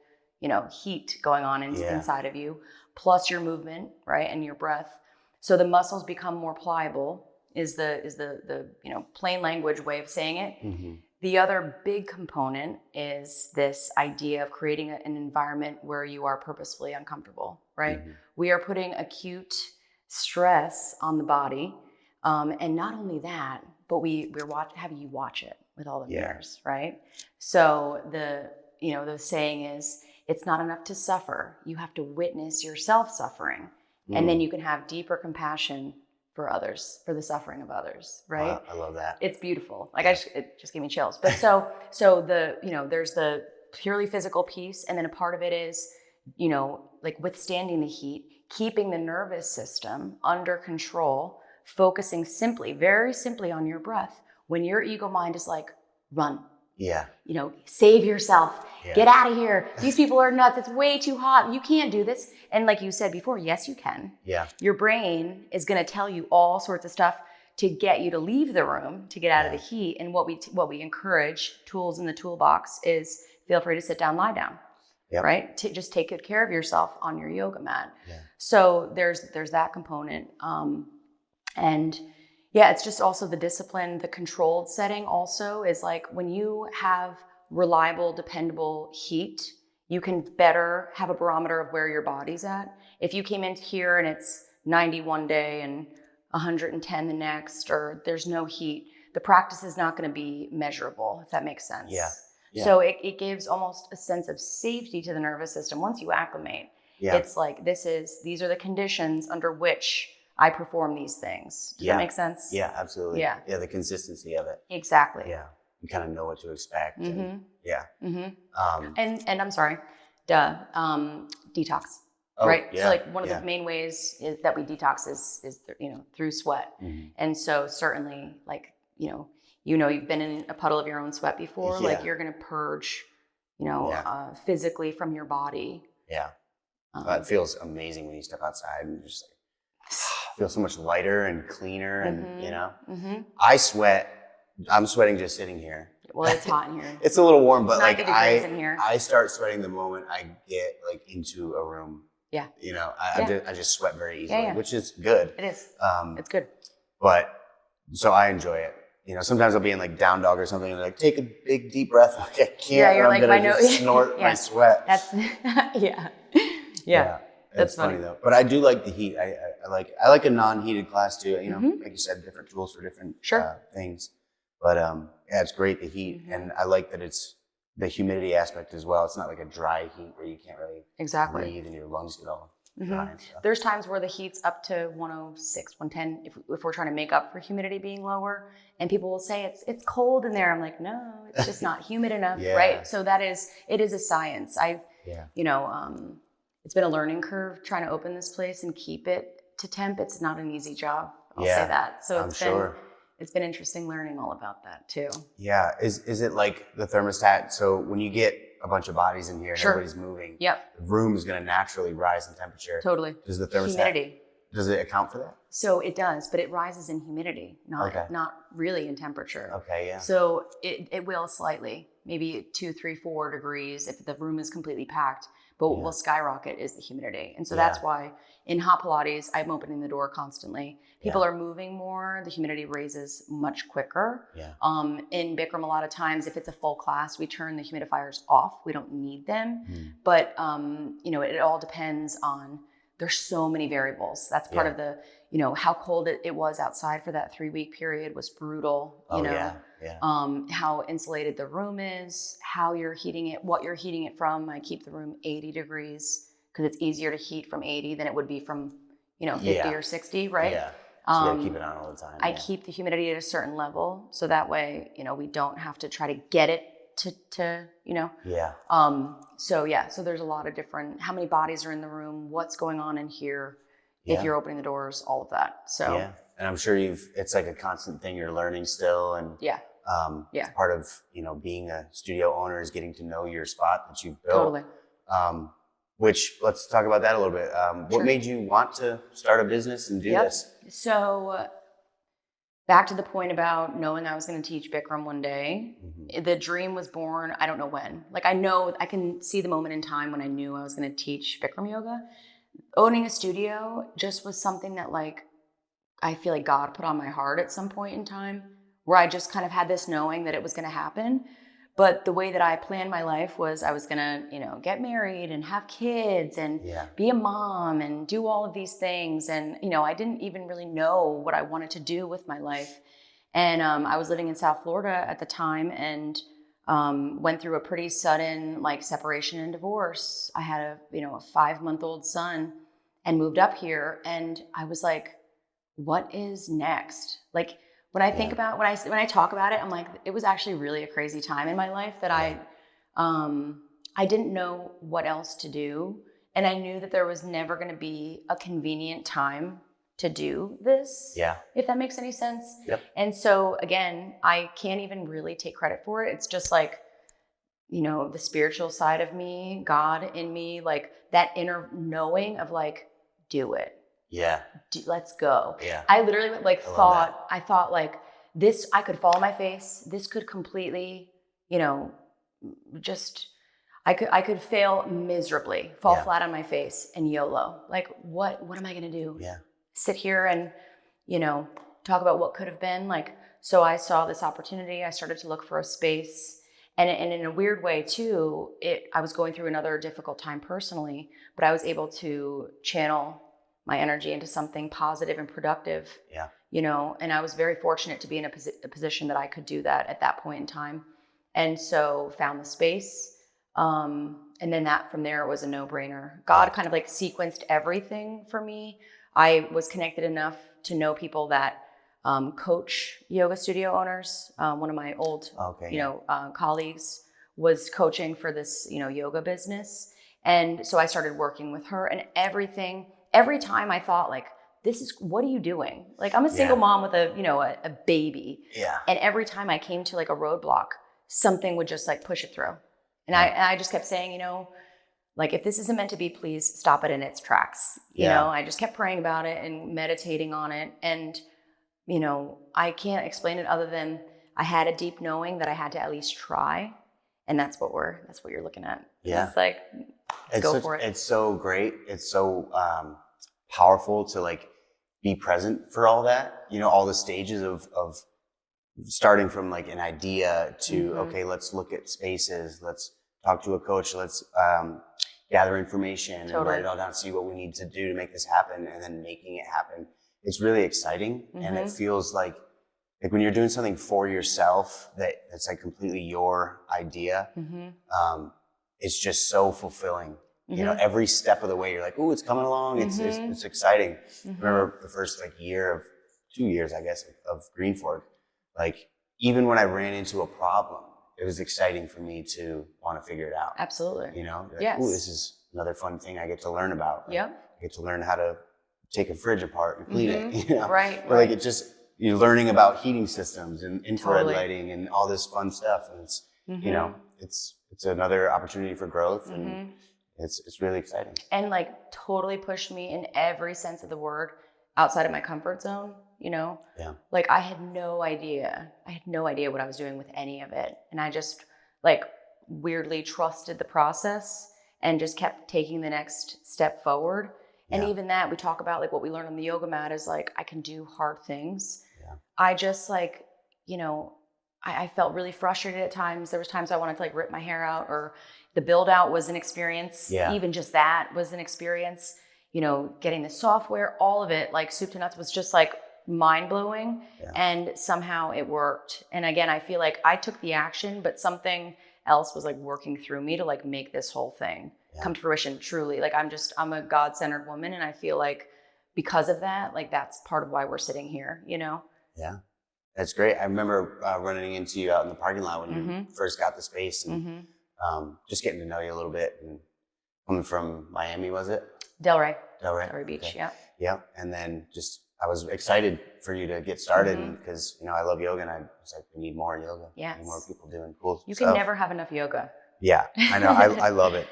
S2: heat going on inside of you, plus your movement, right? And your breath. So the muscles become more pliable is the plain language way of saying it. Mm-hmm. The other big component is this idea of creating an environment where you are purposefully uncomfortable, right? Mm-hmm. We are putting acute stress on the body. And not only that, but we're having you watch it with all the mirrors, right? So the saying is, it's not enough to suffer. You have to witness yourself suffering. And then you can have deeper compassion for others, for the suffering of others, right?
S1: Wow, I love that.
S2: It's beautiful. Like it just gave me chills. But so there's the purely physical piece, and then a part of it is, like withstanding the heat, keeping the nervous system under control, focusing very simply on your breath. When your ego mind is like, run.
S1: Yeah.
S2: Save yourself. Yeah. Get out of here. These people are nuts. It's way too hot. You can't do this. And like you said before, yes, you can. Yeah. Your brain is going to tell you all sorts of stuff to get you to leave the room, to get out of the heat. And what we encourage, tools in the toolbox, is feel free to sit down, lie down. Yep. Right? To just take good care of yourself on your yoga mat. Yeah. So there's that component. And yeah, it's just also the discipline, the controlled setting also is like when you have reliable, dependable heat, you can better have a barometer of where your body's at. If you came in here and it's 90 one day and 110 the next, or there's no heat, the practice is not going to be measurable, if that makes sense. Yeah. Yeah. So it gives almost a sense of safety to the nervous system once you acclimate. Yeah. It's like these are the conditions under which I perform these things. Does that make sense?
S1: Yeah, absolutely. Yeah. Yeah, the consistency of it.
S2: Exactly.
S1: Yeah. You kind of know what to expect.
S2: Mm-hmm.
S1: And, yeah.
S2: Mm-hmm. And I'm sorry, detox. Oh, right? Yeah, so like one of the main ways that we detox is through sweat. Mm-hmm. And so certainly like, you've been in a puddle of your own sweat before, like you're going to purge, physically from your body.
S1: Yeah. It feels amazing when you step outside and just like, feel so much lighter and cleaner and, mm-hmm. I sweat. I'm sweating just sitting here.
S2: Well, it's hot in here.
S1: It's a little warm, but like
S2: in here.
S1: I start sweating the moment I get like into a room. Yeah. I just sweat very easily, which is good.
S2: It is. It's good.
S1: But so I enjoy it. Sometimes I'll be in like down dog or something and like take a big deep breath. Like I can't.
S2: Yeah, you're
S1: like
S2: my nose.
S1: Snort my sweat.
S2: That's yeah.
S1: That's funny though. But I do like the heat. I like a non-heated class too.
S2: Mm-hmm.
S1: Like you said, different tools for different things. But it's great, the heat, mm-hmm. and I like that it's the humidity aspect as well. It's not like a dry heat where you can't really breathe and your lungs get all dry and stuff.
S2: There's times where the heat's up to 106, 110 if we're trying to make up for humidity being lower, and people will say it's cold in there. I'm like, no, it's just not humid enough, right? So it is a science. It's been a learning curve trying to open this place and keep it to temp. It's not an easy job. I'll say that. So it's been interesting learning all about that too.
S1: Yeah. Is it like the thermostat? So when you get a bunch of bodies in here and everybody's moving, the room is going to naturally rise in temperature.
S2: Totally.
S1: Does the thermostat, humidity. Does it account for that?
S2: So it does, but it rises in humidity, not really in temperature.
S1: Okay, yeah.
S2: So it will slightly, maybe 2, 3, 4 degrees if the room is completely packed. But what will skyrocket is the humidity. And so that's why in hot Pilates, I'm opening the door constantly. People are moving more. The humidity raises much quicker. In Bikram, a lot of times, if it's a full class, we turn the humidifiers off. We don't need them. But, you know, it all depends on, there's so many variables. That's part of the, you know, how cold it was outside for that 3-week period was brutal. You know, how insulated the room is, how you're heating it, what you're heating it from. I keep the room 80 degrees because it's easier to heat from 80 than it would be from, you know, 50 or 60, right?
S1: Yeah. So you gotta keep it on all the time.
S2: I keep the humidity at a certain level, so that way, you know, we don't have to try to get it to you know. So there's a lot of different, how many bodies are in the room, what's going on in here, if you're opening the doors, all of that. So
S1: and I'm sure it's like a constant thing you're learning still, and it's part of, you know, being a studio owner is getting to know your spot that you've built. Which, let's talk about that a little bit. What made you want to start a business and do this?
S2: So back to the point about knowing I was going to teach Bikram one day, the dream was born. I don't know when. Like, I know I can see the moment in time when I knew I was going to teach Bikram yoga. Owning a studio just was something that, like, I feel like God put on my heart at some point in time, where I just kind of had this knowing that it was going to happen. But the way that I planned my life was I was going to, you know, get married and have kids and be a mom and do all of these things. And, you know, I didn't even really know what I wanted to do with my life. And I was living in South Florida at the time, and went through a pretty sudden, like, separation and divorce. I had a 5-month-old son and moved up here. And I was like, what is next? Like, when I think about, when I talk about it, I'm like, it was actually really a crazy time in my life that I didn't know what else to do. And I knew that there was never going to be a convenient time to do this, if that makes any sense. And so, again, I can't even really take credit for it. It's just like, you know, the spiritual side of me, God in me, like that inner knowing of, like, do it. Let's go. I literally I thought like this, I could fall on my face. This could completely, you know, just, I could fail miserably, fall flat on my face, and YOLO. Like, what am I going to do? Sit here and, you know, talk about what could have been. Like, so I saw this opportunity. I started to look for a space, and in a weird way too, I was going through another difficult time personally, but I was able to channel my energy into something positive and productive, you know, and I was very fortunate to be in a position that I could do that at that point in time. And so found the space. And then from there, it was a no-brainer. God kind of like sequenced everything for me. I was connected enough to know people that coach yoga studio owners. One of my old, colleagues was coaching for this, you know, yoga business. And so I started working with her, and every time I thought, like, what are you doing? Like, I'm a single mom with a baby. And every time I came to like a roadblock, something would just like push it through. And I just kept saying, you know, like, if this isn't meant to be, please stop it in its tracks. You know, I just kept praying about it and meditating on it. And, you know, I can't explain it other than I had a deep knowing that I had to at least try. And that's what you're looking at. It's like, go for it.
S1: It's so great. It's so powerful to, like, be present for all that, you know, all the stages of starting from like an idea to, okay, let's look at spaces, let's talk to a coach, let's gather information and write it all down, see what we need to do to make this happen, and then making it happen. It's really exciting. And it feels like when you're doing something for yourself that's like completely your idea, it's just so fulfilling. You know, every step of the way, you're like, "Ooh, it's coming along. It's exciting." Remember the first like 2 years, I guess, of Greenfork. Like, even when I ran into a problem, it was exciting for me to want to figure it out.
S2: Absolutely.
S1: You know, like, ooh, this is another fun thing I get to learn about. Like, I get to learn how to take a fridge apart and clean it. You know, But like, you're learning about heating systems and infrared lighting and all this fun stuff, and it's you know, it's another opportunity for growth and. It's really exciting. And
S2: like totally pushed me in every sense of the word outside of my comfort zone, you know? Like, I had no idea what I was doing with any of it. And I just like weirdly trusted the process and just kept taking the next step forward. And even that, we talk about like what we learn on the yoga mat is like, I can do hard things. I just like, you know, I felt really frustrated at times. There was times I wanted to like rip my hair out, or the build out was an experience. Even just that was an experience, you know, getting the software, all of it, like soup to nuts, was just like mind blowing. And somehow it worked. And again, I feel like I took the action, but something else was like working through me to like make this whole thing come to fruition. Truly, like I'm a God-centered woman, and I feel like because of that, like that's part of why we're sitting here, you know?
S1: Yeah, that's great. I remember running into you out in the parking lot when you first got the space, and just getting to know you a little bit. And coming from Miami, was it?
S2: Delray Beach.
S1: Okay. Yeah, and then I was excited for you to get started because you know I love yoga, and I was like, we need more yoga.
S2: Yes.
S1: We need more people doing cool
S2: You
S1: stuff.
S2: can never have enough yoga.
S1: Yeah, I know. I love it.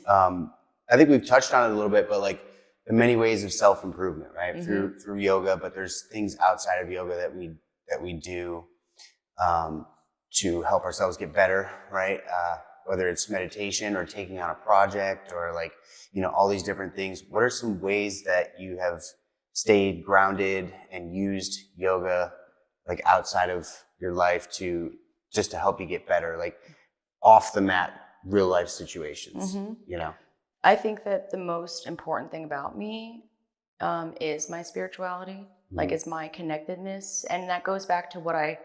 S1: I think we've touched on it a little bit, but like the many ways of self-improvement, right? Through yoga, but there's things outside of yoga that we do to help ourselves get better, right? Whether it's meditation or taking on a project or like, you know, all these different things. What are some ways that you have stayed grounded and used yoga like outside of your life to help you get better, like off the mat, real life situations, you know?
S2: I think that the most important thing about me is my spirituality, like is my connectedness. And that goes back to what I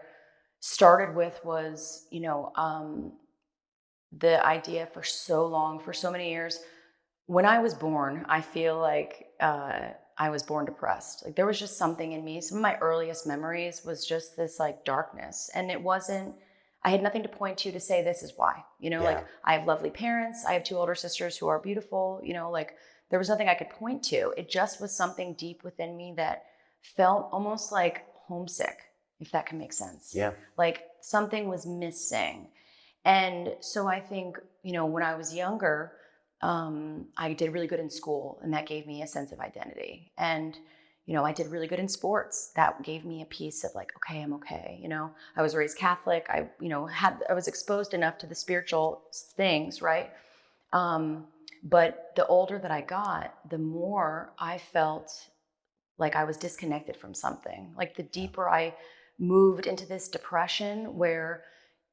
S2: started with was, you know, the idea for so long, for so many years. When I was born, I feel like I was born depressed. Like there was just something in me. Some of my earliest memories was just this like darkness. And I had nothing to point to say this is why, you know, like I have lovely parents. I have 2 older sisters who are beautiful, you know, like there was nothing I could point to. It just was something deep within me that felt almost like homesick, if that can make sense.
S1: Yeah.
S2: Like something was missing. And so I think, you know, when I was younger, I did really good in school, and that gave me a sense of identity. And, you know, I did really good in sports. That gave me a piece of like, okay, I'm okay. You know, I was raised Catholic. I was exposed enough to the spiritual things, right? But the older that I got, the more I felt like I was disconnected from something. Like the deeper I moved into this depression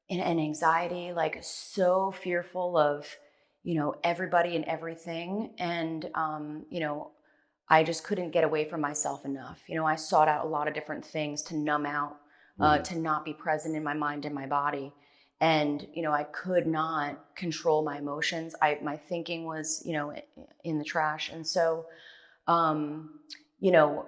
S2: and anxiety, like so fearful of, you know, everybody and everything. And, you know, I just couldn't get away from myself enough. You know, I sought out a lot of different things to numb out, to not be present in my mind and my body. And, you know, I could not control my emotions. My thinking was, you know, in the trash. And so, you know,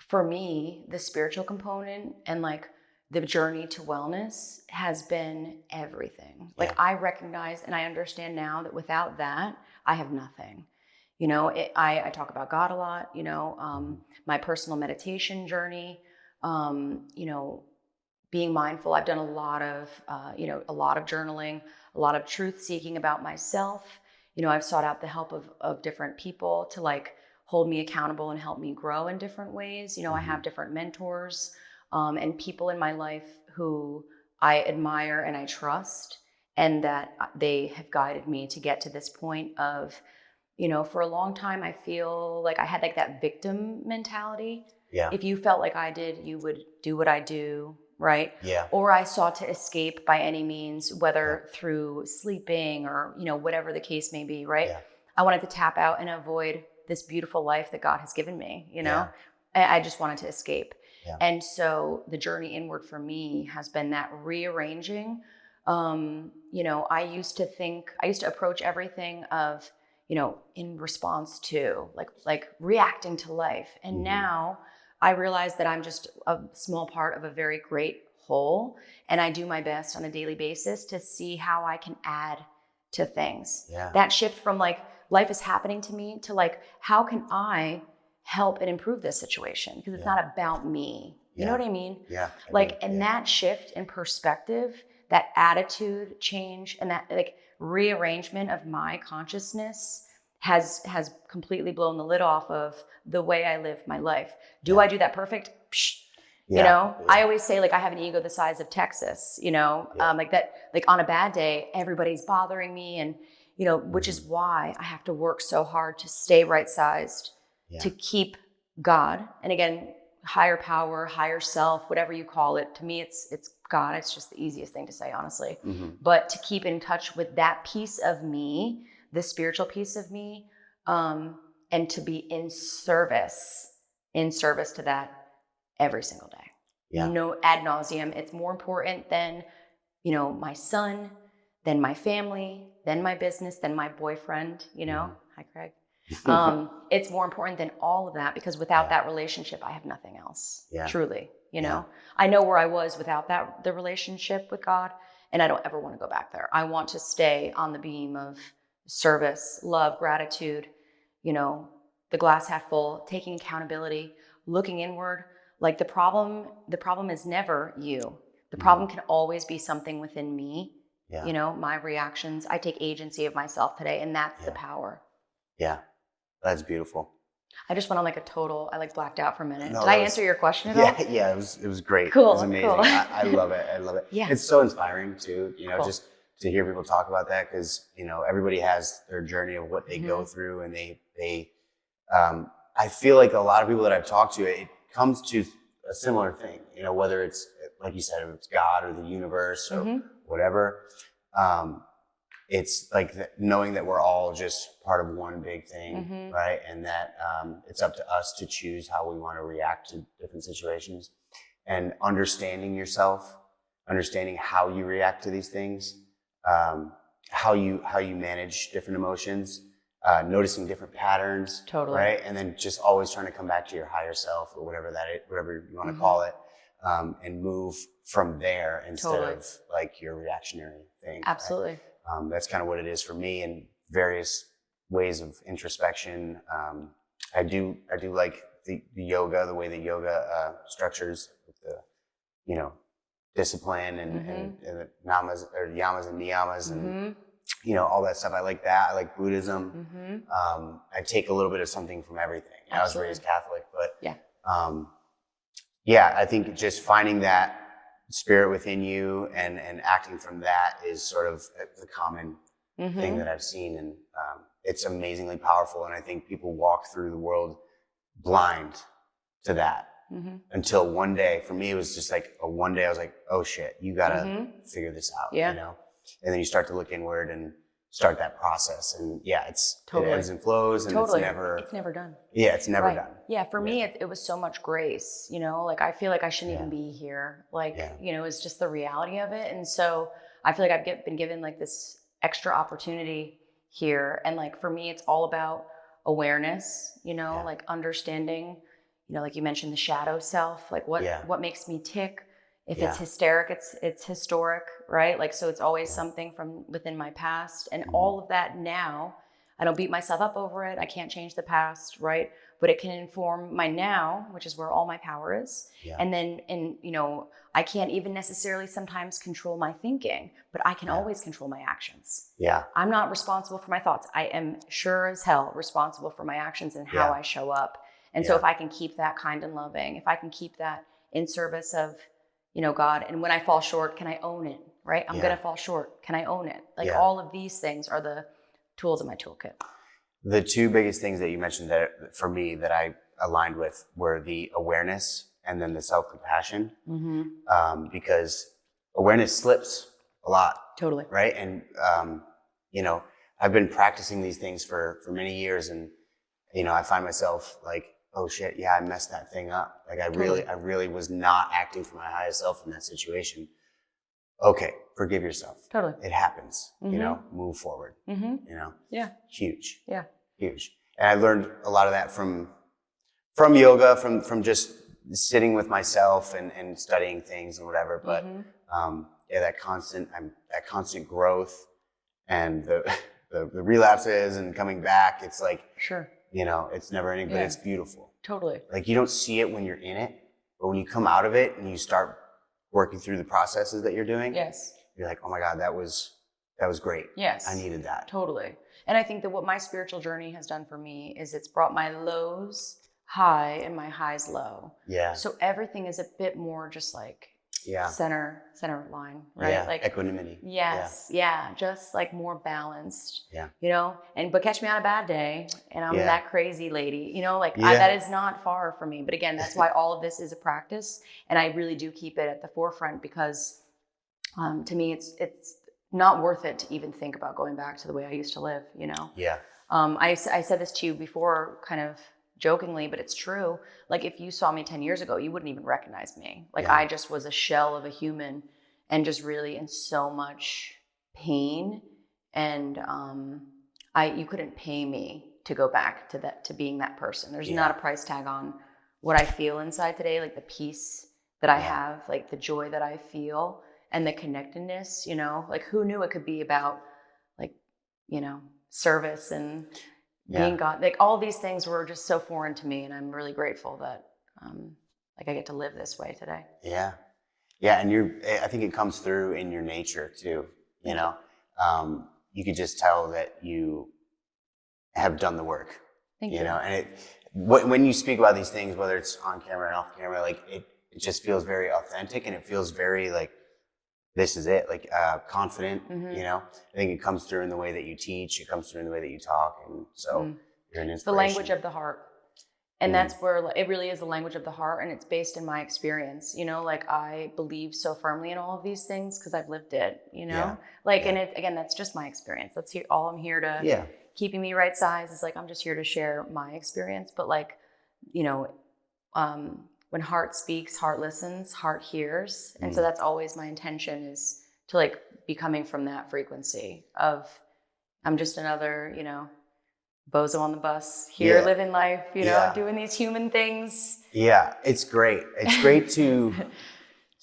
S2: for me, the spiritual component and like the journey to wellness has been everything. Like I recognize and I understand now that without that, I have nothing. You know, I talk about God a lot, you know, my personal meditation journey, you know, being mindful. I've done a lot of, you know, a lot of journaling, a lot of truth seeking about myself. You know, I've sought out the help of different people to like hold me accountable and help me grow in different ways. You know, I have different mentors and people in my life who I admire and I trust, and that they have guided me to get to this point of, you know, for a long time, I feel like I had like that victim mentality.
S1: Yeah.
S2: If you felt like I did, you would do what I do, right?
S1: Yeah.
S2: Or I sought to escape by any means, whether through sleeping or, you know, whatever the case may be, right?
S1: Yeah.
S2: I wanted to tap out and avoid this beautiful life that God has given me, you know? I just wanted to escape.
S1: Yeah.
S2: And so the journey inward for me has been that rearranging. You know, I used to approach everything of, you know, in response to like reacting to life. And now I realize that I'm just a small part of a very great whole. And I do my best on a daily basis to see how I can add to things.
S1: Yeah.
S2: That shift from like life is happening to me to like, how can I help and improve this situation? Because it's not about me. You know what I mean?
S1: Yeah.
S2: That shift in perspective, that attitude change, and that like rearrangement of my consciousness has completely blown the lid off of the way I live my life. Do I do that perfect? Psh, You know, I always say like I have an ego the size of Texas, you know, like that, like on a bad day, everybody's bothering me. And, you know, which is why I have to work so hard to stay right sized, to keep God. And again, higher power, higher self, whatever you call it. To me, it's God. It's just the easiest thing to say, honestly. But to keep in touch with that piece of me, the spiritual piece of me, and to be in service to that every single day. No, ad nauseum. It's more important than, you know, my son, than my family, than my business, than my boyfriend, you know. Hi, Craig. It's more important than all of that, because without that relationship, I have nothing else. Truly, you know. I know where I was without the relationship with God, and I don't ever want to go back there. I want to stay on the beam of service, love, gratitude, you know, the glass half full, taking accountability, looking inward. Like the problem is never you. The problem can always be something within me. You know, my reactions. I take agency of myself today, and that's the power.
S1: Yeah, that's beautiful.
S2: I just went on like a total, I like blacked out for a minute. Did I answer your question at all?
S1: Yeah, it was great.
S2: Cool.
S1: It was amazing.
S2: Cool.
S1: I love it. I love it. Yeah. It's so inspiring too, you know, just to hear people talk about that, because, you know, everybody has their journey of what they go through, and I feel like a lot of people that I've talked to, it comes to a similar thing, you know, whether it's, like you said, if it's God or the universe or whatever. It's like knowing that we're all just part of one big thing, right? And that it's up to us to choose how we want to react to different situations, and understanding yourself, understanding how you react to these things, how you manage different emotions, noticing different patterns, right? And then just always trying to come back to your higher self, or whatever you want to call it, and move from there instead of like your reactionary thing.
S2: Absolutely.
S1: Right? That's kind of what it is for me, in various ways of introspection. I do like the yoga, the way the yoga structures the, you know, discipline and the yamas and niyamas and, you know, all that stuff. I like that. I like Buddhism. I take a little bit of something from everything. I was raised Catholic, but I think just finding that spirit within you and acting from that is sort of the common thing that I've seen. And it's amazingly powerful. And I think people walk through the world blind to that until one day. For me, it was just like one day I was like, oh shit, you gotta figure this out, you know? And then you start to look inward and start that process. And it ebbs and flows, and it's never done. Yeah, it's never done.
S2: Yeah, for me, it was so much grace, you know, like I feel like I shouldn't even be here. Like, you know, it's just the reality of it. And so I feel like I've been given like this extra opportunity here. And like, for me, it's all about awareness, you know, like understanding, you know, like you mentioned the shadow self, like what makes me tick. If it's hysteric, it's historic, right? Like, so it's always something from within my past, and all of that now, I don't beat myself up over it. I can't change the past, right? But it can inform my now, which is where all my power is. And then, you know, I can't even necessarily sometimes control my thinking, but I can always control my actions. I'm not responsible for my thoughts. I am sure as hell responsible for my actions and how I show up. And so if I can keep that kind and loving, if I can keep that in service of, you know, God, and when I fall short, can I own it, right? I'm going to fall short. Can I own it? Like all of these things are the tools in my toolkit.
S1: The two biggest things that you mentioned that for me that I aligned with were the awareness and then the self-compassion, because awareness slips a lot. Totally. Right. And, you know, I've been practicing these things for many years, and, you know, I find myself like, oh shit, I messed that thing up. Like I really was not acting for my highest self in that situation. Okay, forgive yourself. Totally. It happens, you know, move forward, you know? Yeah. Huge. Yeah. Huge. And I learned a lot of that from yoga, from just sitting with myself and studying things and whatever. But that constant growth and the relapses and coming back, it's like, you know, it's never ending, but it's beautiful. Totally. Like you don't see it when you're in it, but when you come out of it and you start working through the processes that you're doing, you're like, oh my God, that was great. Yes. I needed that.
S2: Totally. And I think that what my spiritual journey has done for me is it's brought my lows high and my high's low.
S1: Yeah.
S2: So everything is a bit more just like center line, right?
S1: Yeah.
S2: Like
S1: Equanimity.
S2: yes, yeah, just like more balanced.
S1: Yeah.
S2: You know, but catch me on a bad day and I'm that crazy lady, you know, like that is not far from me. But again, that's why all of this is a practice, and I really do keep it at the forefront because to me it's not worth it to even think about going back to the way I used to live, you know?
S1: Yeah.
S2: I said this to you before, kind of jokingly, but it's true. Like if you saw me 10 years ago, you wouldn't even recognize me. Like I just was a shell of a human and just really in so much pain. And you couldn't pay me to go back to being that person. There's not a price tag on what I feel inside today, like the peace that I have, like the joy that I feel and the connectedness, you know, like who knew it could be about like, you know, service and being God. Like all these things were just so foreign to me, and I'm really grateful that like I get to live this way today.
S1: Yeah. Yeah, and I think it comes through in your nature too, you know. You could just tell that you have done the work. Thank you. You know, and when you speak about these things, whether it's on camera and off camera, like it just feels very authentic, and it feels very like this is it, like confident, you know. I think it comes through in the way that you teach, it comes through in the way that you talk, and so you're an inspiration.
S2: It's the language of the heart. And that's where it really is the language of the heart, and it's based in my experience, you know, like I believe so firmly in all of these things because I've lived it, you know, and again, that's just my experience. That's all I'm here to, keeping me right size is like, I'm just here to share my experience. But like, you know, when heart speaks, heart listens, heart hears. And so that's always my intention, is to like be coming from that frequency of, I'm just another, you know, bozo on the bus here, living life, you know, doing these human things. Yeah,
S1: it's great. It's great to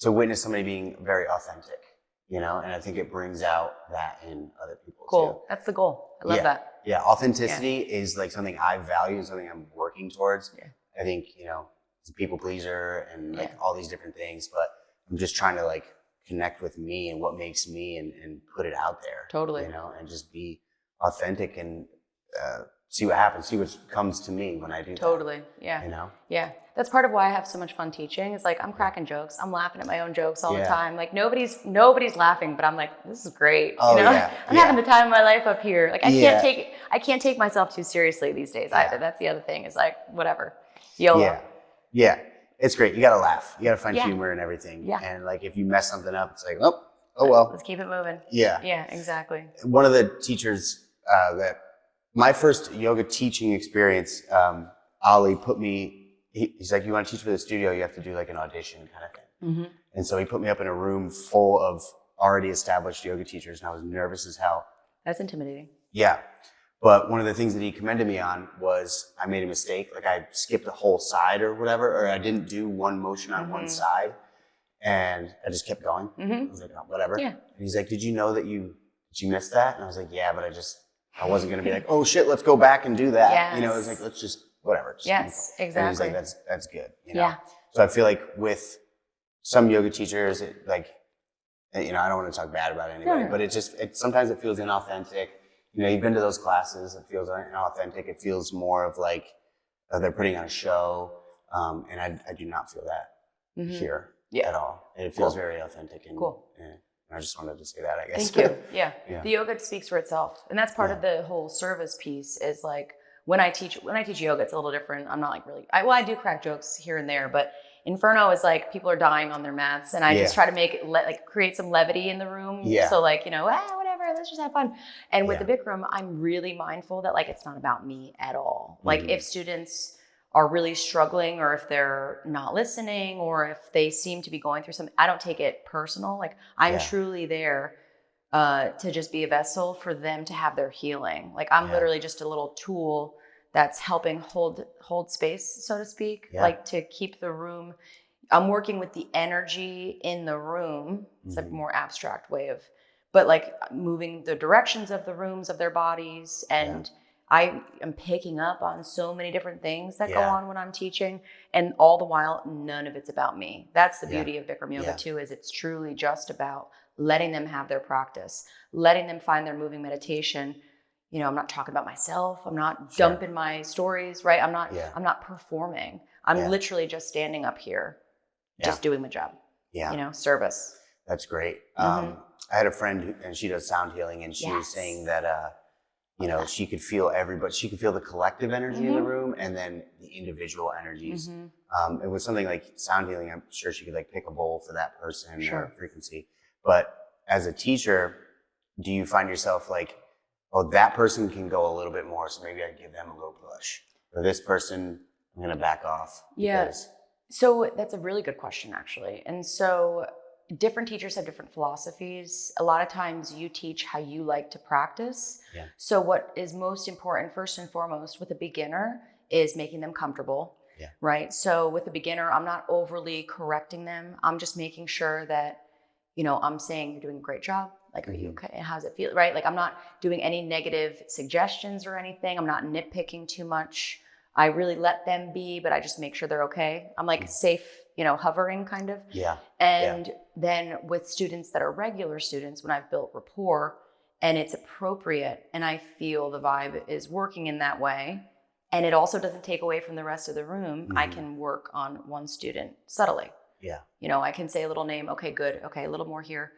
S1: witness somebody being very authentic, you know, and I think it brings out that in other people too.
S2: That's the goal. I love that.
S1: Yeah, authenticity is like something I value and something I'm working towards. Yeah. I think, you know, it's a people pleaser and like all these different things, but I'm just trying to like connect with me and what makes me and put it out there.
S2: Totally.
S1: You know, and just be authentic and see what happens, see what comes to me when I do that.
S2: Totally. Yeah.
S1: You know?
S2: Yeah. That's part of why I have so much fun teaching. It's like I'm cracking jokes. I'm laughing at my own jokes all the time. Like nobody's laughing, but I'm like, this is great.
S1: Oh,
S2: you know?
S1: yeah.
S2: I'm having the time of my life up here. Like I can't take myself too seriously these days either. That's the other thing, is like whatever. YOLO.
S1: Yeah. It's great. You gotta laugh. You gotta find humor in everything. Yeah. And like if you mess something up, it's like, oh well.
S2: Let's keep it moving.
S1: Yeah.
S2: Yeah, exactly.
S1: One of the teachers that my first yoga teaching experience, Ali put me, he's like, you want to teach for the studio, you have to do like an audition kind of thing. And so he put me up in a room full of already established yoga teachers, and I was nervous as hell.
S2: That's intimidating.
S1: Yeah. But one of the things that he commended me on was I made a mistake. Like I skipped a whole side or whatever, or I didn't do one motion on one side, and I just kept going. I was like, oh, whatever. Yeah. And he's like, did you know that you missed that? And I was like, yeah, but I wasn't going to be like, oh shit, let's go back and do that. Yes. You know, it was like, let's just, whatever. Just
S2: exactly.
S1: And he's like, that's good. You know? Yeah. So I feel like with some yoga teachers, I don't want to talk bad about anybody, but sometimes it feels inauthentic. You know, you've been to those classes, it feels inauthentic. It feels more of like they're putting on a show. And I do not feel that here at all. And it feels very authentic and cool. I just wanted to say that, I guess.
S2: Thank you. Yeah. The yoga speaks for itself. And that's part of the whole service piece, is like when I teach yoga, it's a little different. I'm not like really, I do crack jokes here and there, but Inferno is like people are dying on their mats, and I just try to make it create some levity in the room. Yeah. So like, you know, whatever, let's just have fun. And with the Bikram, I'm really mindful that like, it's not about me at all. Like if students are really struggling, or if they're not listening, or if they seem to be going through something, I don't take it personal. Like I'm truly there to just be a vessel for them to have their healing. Like I'm literally just a little tool that's helping hold space, so to speak, like to keep the room. I'm working with the energy in the room. It's like a more abstract way of, but like moving the directions of the rooms of their bodies. And I am picking up on so many different things that go on when I'm teaching, and all the while, none of it's about me. That's the beauty of Bikram yoga too, is it's truly just about letting them have their practice, letting them find their moving meditation. I'm not talking about myself. I'm not dumping my stories, right? I'm not performing. I'm literally just standing up here, just doing my job. Service.
S1: That's great. I had a friend and she does sound healing, and she was saying that, she could feel everybody. She could feel the collective energy in the room, and then the individual energies. It was something like sound healing. I'm sure she could like pick a bowl for that person or frequency. But as a teacher, do you find yourself like, oh, that person can go a little bit more, so maybe I give them a little push. Or this person, I'm going to back off.
S2: So that's a really good question, actually. And so different teachers have different philosophies. A lot of times you teach how you like to practice. So what is most important, first and foremost, with a beginner is making them comfortable, right? So with a beginner, I'm not overly correcting them. I'm just making sure that, I'm saying you're doing a great job. Like, are you okay? How's it feel? Right? Like, I'm not doing any negative suggestions or anything. I'm not nitpicking too much. I really let them be, but I just make sure they're okay. I'm like safe, hovering kind of. And then with students that are regular students, when I've built rapport and it's appropriate and I feel the vibe is working in that way, and it also doesn't take away from the rest of the room, I can work on one student subtly. I can say a little name. Okay, good. Okay, a little more here.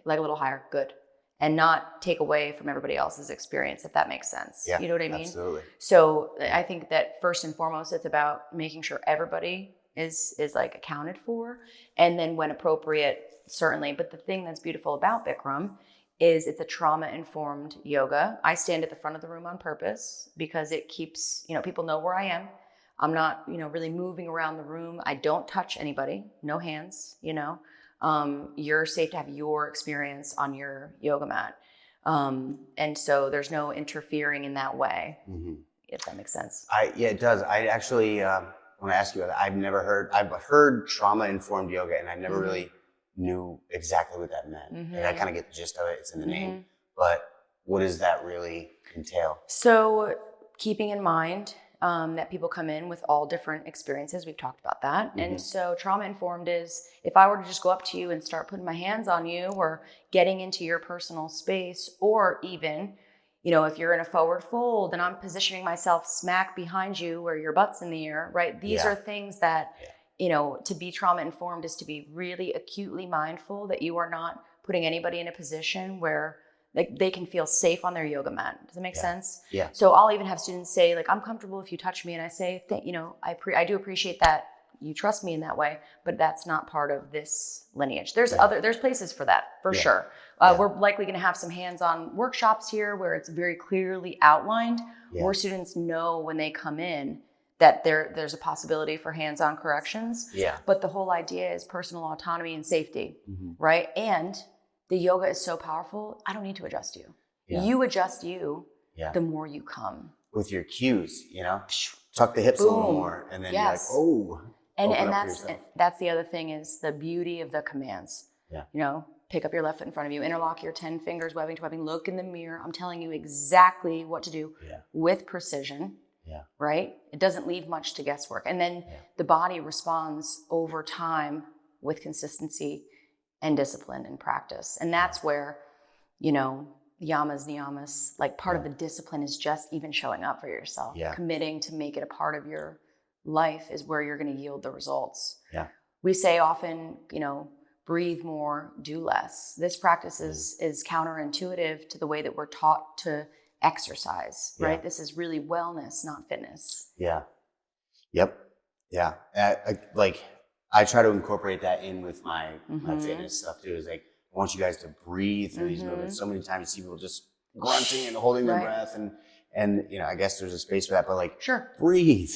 S2: Like a little higher. Good. And not take away from everybody else's experience, if that makes sense. You know what I mean?
S1: Absolutely.
S2: So I think that first and foremost, it's about making sure everybody is like accounted for. And then when appropriate, certainly. But the thing that's beautiful about Bikram is it's a trauma-informed yoga. I stand at the front of the room on purpose because it keeps, people know where I am. I'm not, really moving around the room. I don't touch anybody, no hands, you're safe to have your experience on your yoga mat. And so there's no interfering in that way, if that makes sense.
S1: It does. I actually want to ask you about that. I've heard trauma-informed yoga, and I never really knew exactly what that meant. And I kind of get the gist of it. It's in the name. But what does that really entail?
S2: So keeping in mind that people come in with all different experiences. We've talked about that. And so trauma-informed is if I were to just go up to you and start putting my hands on you or getting into your personal space, or even, if you're in a forward fold and I'm positioning myself smack behind you where your butt's in the air, right? These are things that, to be trauma-informed is to be really acutely mindful that you are not putting anybody in a position where like they can feel safe on their yoga mat. Does it make sense? So I'll even have students say, like, I'm comfortable if you touch me. And I say, I do appreciate that you trust me in that way, but that's not part of this lineage. There's places for that, for sure. We're likely going to have some hands-on workshops here where it's very clearly outlined, where students know when they come in that there's a possibility for hands-on corrections. But the whole idea is personal autonomy and safety, right? And the yoga is so powerful, I don't need to adjust you. You adjust you, the more you come.
S1: With your cues, tuck the hips a little more, and then you're like, oh.
S2: And that's the other thing is the beauty of the commands. Pick up your left foot in front of you, interlock your 10 fingers, webbing to webbing, look in the mirror. I'm telling you exactly what to do with precision, right? It doesn't leave much to guesswork. And then the body responds over time with consistency and discipline and practice. And that's where, yamas, niyamas, like part of the discipline is just even showing up for yourself, committing to make it a part of your life is where you're going to yield the results. We say often, breathe more, do less. This practice is counterintuitive to the way that we're taught to exercise, right? This is really wellness, not fitness.
S1: I try to incorporate that in with my fitness stuff too. Is like, I want you guys to breathe through these movements. So many times you see people just grunting and holding their breath, and I guess there's a space for that, but breathe,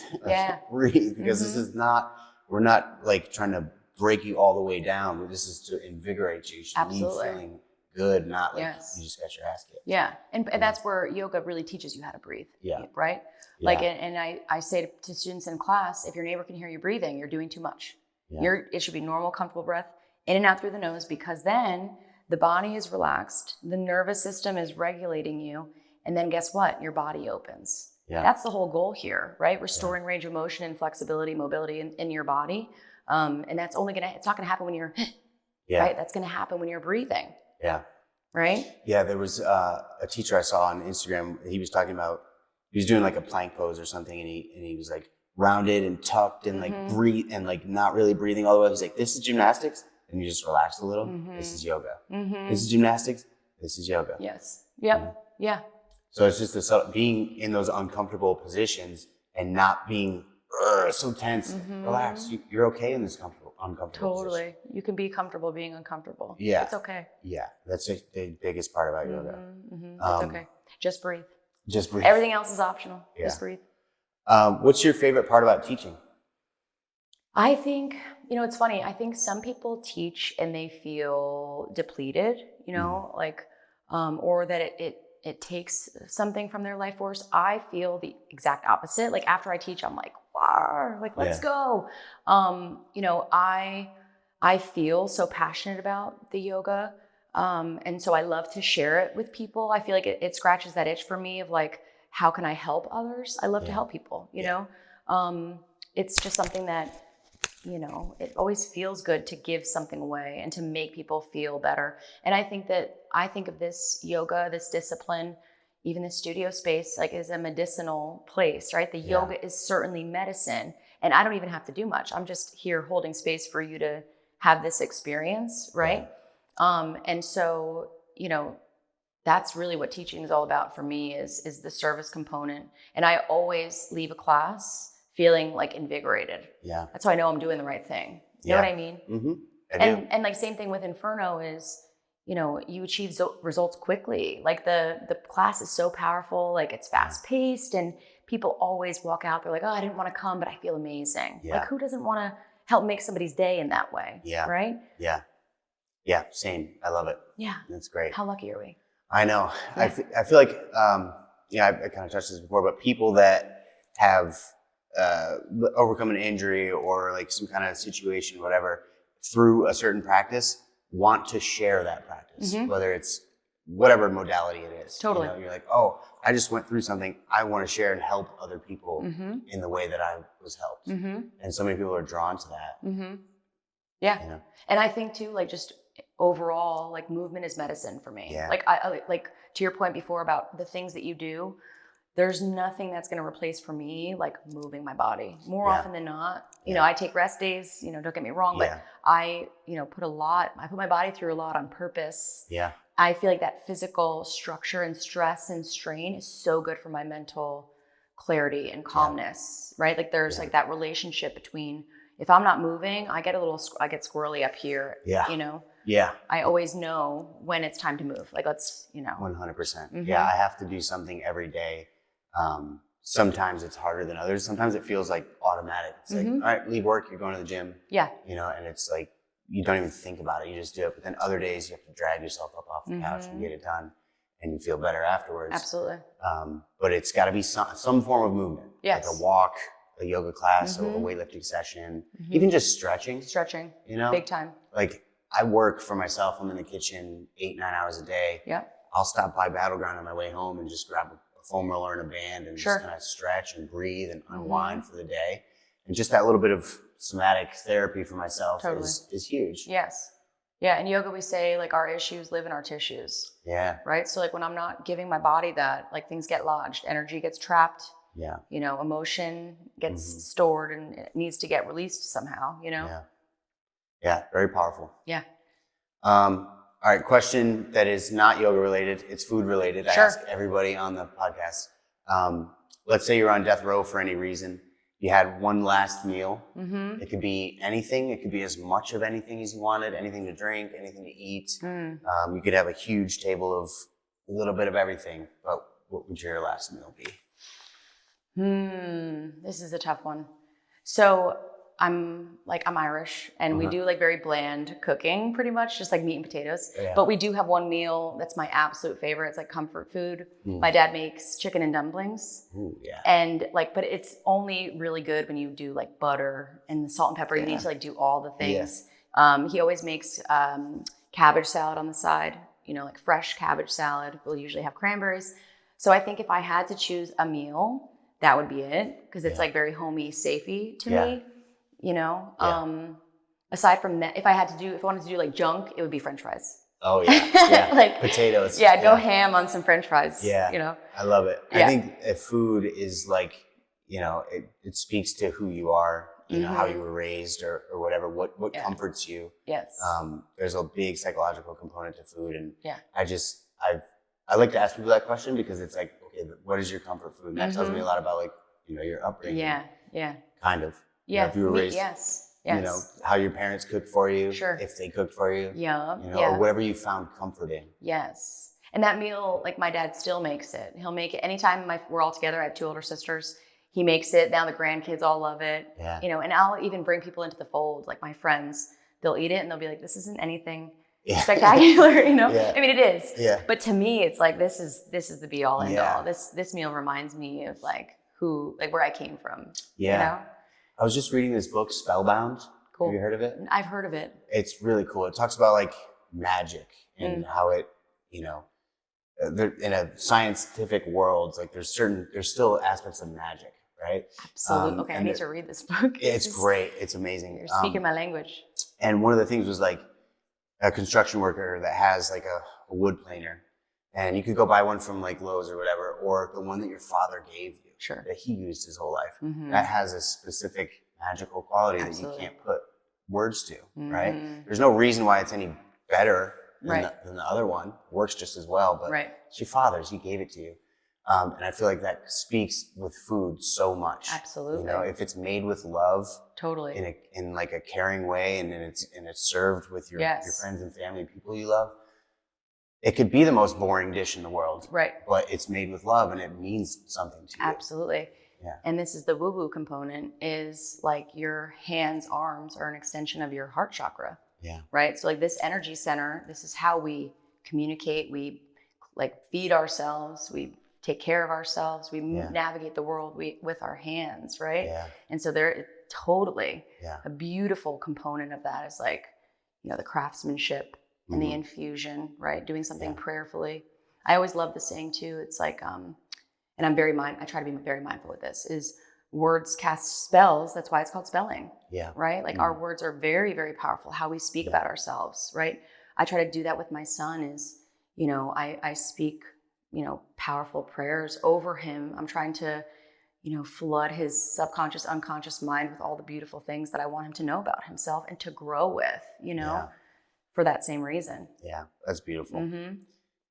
S1: breathe, because this is not, we're not like trying to break you all the way down. This is to invigorate you. You should leave feeling good, not like you just got your ass kicked.
S2: And that's where yoga really teaches you how to breathe. Right? Like, and I say to students in class, if your neighbor can hear you breathing, you're doing too much. It should be normal, comfortable breath in and out through the nose, because then the body is relaxed, the nervous system is regulating you, and then guess what? Your body opens. That's the whole goal here, right? Restoring range of motion and flexibility, mobility in your body. And that's only it's not gonna happen when you're, right? That's gonna happen when you're breathing. right?
S1: Yeah, there was a teacher I saw on Instagram. He was talking about, he was doing like a plank pose or something, and he was like rounded and tucked and like breathe and like not really breathing all the way. He's like, this is gymnastics, and you just relax a little. This is yoga. This is gymnastics. This is yoga.
S2: Yes. Yep. Yeah.
S1: So it's just being in those uncomfortable positions and not being so tense. Relax. You're okay in this uncomfortable position.
S2: You can be comfortable being uncomfortable.
S1: Yeah.
S2: It's okay.
S1: Yeah. That's the biggest part about yoga.
S2: It's okay. Just breathe.
S1: Just breathe.
S2: Everything else is optional.
S1: Yeah.
S2: Just breathe.
S1: What's your favorite part about teaching?
S2: I think, it's funny. I think some people teach and they feel depleted, like, or that it takes something from their life force. I feel the exact opposite. Like after I teach, I'm like, wow, like, let's go. I feel so passionate about the yoga. And so I love to share it with people. I feel like it scratches that itch for me of like, how can I help others? I love to help people, you know? It's just something that, it always feels good to give something away and to make people feel better. And I think of this yoga, this discipline, even the studio space, like is a medicinal place, right? The yoga is certainly medicine, and I don't even have to do much. I'm just here holding space for you to have this experience, right? And so, that's really what teaching is all about for me is the service component. And I always leave a class feeling like invigorated. Yeah. That's how I know I'm doing the right thing. You know what I mean? Mm-hmm. And like same thing with Inferno is, you achieve results quickly. Like the class is so powerful, like it's fast paced and people always walk out. They're like, oh, I didn't want to come, but I feel amazing. Yeah. Like who doesn't want to help make somebody's day in that way? Yeah. Right? Yeah. Yeah. Same. I love it. Yeah. That's great. How lucky are we? I know. Yeah. I feel like, I kind of touched this before, but people that have overcome an injury or like some kind of situation, whatever, through a certain practice, want to share that practice, whether it's whatever modality it is. Totally. You're like, oh, I just went through something. I want to share and help other people in the way that I was helped. And so many people are drawn to that. Yeah. And I think too, like just overall, like movement is medicine for me. Yeah. Like I like to your point before about the things that you do, there's nothing that's going to replace for me, like moving my body more often than not. You know, I take rest days, don't get me wrong, but I put my body through a lot on purpose. Yeah. I feel like that physical structure and stress and strain is so good for my mental clarity and calmness, right? Like there's like that relationship between, if I'm not moving, I get squirrely up here, Yeah. I always know when it's time to move. Like let's, 100%. Yeah. I have to do something every day. Sometimes it's harder than others. Sometimes it feels like automatic. It's like, all right, leave work, you're going to the gym. Yeah. And it's like, you don't even think about it. You just do it. But then other days you have to drag yourself up off the couch and get it done and you feel better afterwards. Absolutely. But it's got to be some form of movement. Yes. Like a walk, a yoga class, or a weightlifting session, even just stretching. Stretching. Big time. Like I work for myself. I'm in the kitchen 8-9 hours a day. Yeah. I'll stop by Battleground on my way home and just grab a foam roller and a band and just kind of stretch and breathe and unwind for the day. And just that little bit of somatic therapy for myself is huge. Yes. Yeah. In yoga, we say like our issues live in our tissues. Yeah. Right. So like when I'm not giving my body that, like things get lodged, energy gets trapped. Yeah. Emotion gets stored and it needs to get released somehow, Yeah. Yeah. Very powerful. Yeah. All right, question that is not yoga related. It's food related. Sure. I ask everybody on the podcast. Let's say you're on death row for any reason. You had one last meal. It could be anything. It could be as much of anything as you wanted, anything to drink, anything to eat. You could have a huge table of a little bit of everything. But what would your last meal be? This is a tough one. So I'm Irish and we do like very bland cooking pretty much, just like meat and potatoes. Yeah. But we do have one meal that's my absolute favorite. It's like comfort food. My dad makes chicken and dumplings. Ooh, yeah. And but it's only really good when you do like butter and the salt and pepper. You need to like do all the things. Yeah. He always makes cabbage salad on the side, like fresh cabbage salad. We'll usually have cranberries. So I think if I had to choose a meal, that would be it. Cause it's like very homey, safety to me. Aside from that, if I wanted to do like junk, it would be French fries.
S1: Oh yeah.
S2: Like
S1: Potatoes.
S2: Yeah, go ham on some French fries.
S1: Yeah.
S2: You know.
S1: I love it.
S2: Yeah.
S1: I think if food is like, it speaks to who you are, how you were raised or whatever, what comforts you.
S2: Yes.
S1: There's a big psychological component to food. And
S2: yeah.
S1: I like to ask people that question because it's like, okay, what is your comfort food? And that tells me a lot about like, your upbringing.
S2: Yeah. Yeah.
S1: Kind of.
S2: Yeah.
S1: If you were raised,
S2: yes.
S1: how your parents cooked for you.
S2: Sure.
S1: If they cooked for you.
S2: Yeah.
S1: Or whatever you found comfort in.
S2: Yes. And that meal, like my dad still makes it. He'll make it anytime we're all together. I have 2 older sisters. He makes it. Now the grandkids all love it.
S1: Yeah.
S2: And I'll even bring people into the fold, like my friends. They'll eat it and they'll be like, this isn't anything spectacular,
S1: Yeah.
S2: I mean, it is.
S1: Yeah.
S2: But to me, it's like, this is the be all end all. This meal reminds me of like where I came from.
S1: Yeah. I was just reading this book, Spellbound.
S2: Cool.
S1: Have you heard of it?
S2: I've heard of it.
S1: It's really cool. It talks about like magic and how it, in a scientific world, like there's still aspects of magic, right?
S2: Absolutely. Okay, I need to read this book.
S1: It's great. It's amazing.
S2: You're speaking my language.
S1: And one of the things was like a construction worker that has like a wood planer, and you could go buy one from like Lowe's or whatever, or the one that your father gave you, that he used his whole life. That has a specific magical quality that you can't put words to, right? There's no reason why it's any better than the other one. It works just as well, but it's your father's. He gave it to you. And I feel like that speaks with food so much.
S2: Absolutely.
S1: If it's made with love,
S2: totally,
S1: in like a caring way, and it's served with your friends and family, people you love, it could be the most boring dish in the world,
S2: right?
S1: But it's made with love, and it means something to you.
S2: Absolutely.
S1: Yeah.
S2: And this is the woo-woo component, is like your hands, arms are an extension of your heart chakra.
S1: Yeah.
S2: Right. So like this energy center, this is how we communicate. We like feed ourselves. We take care of ourselves. We navigate the world with our hands. Right.
S1: Yeah.
S2: And so there totally a beautiful component of that is like, the craftsmanship and the infusion, right? Doing something prayerfully. I always love the saying too. It's like, and I try to be very mindful with this, is words cast spells. That's why it's called spelling.
S1: Yeah.
S2: Right? Like our words are very, very powerful, how we speak about ourselves, right? I try to do that with my son is, I speak, powerful prayers over him. I'm trying to, flood his subconscious, unconscious mind with all the beautiful things that I want him to know about himself and to grow with, for that same reason.
S1: Yeah. That's beautiful.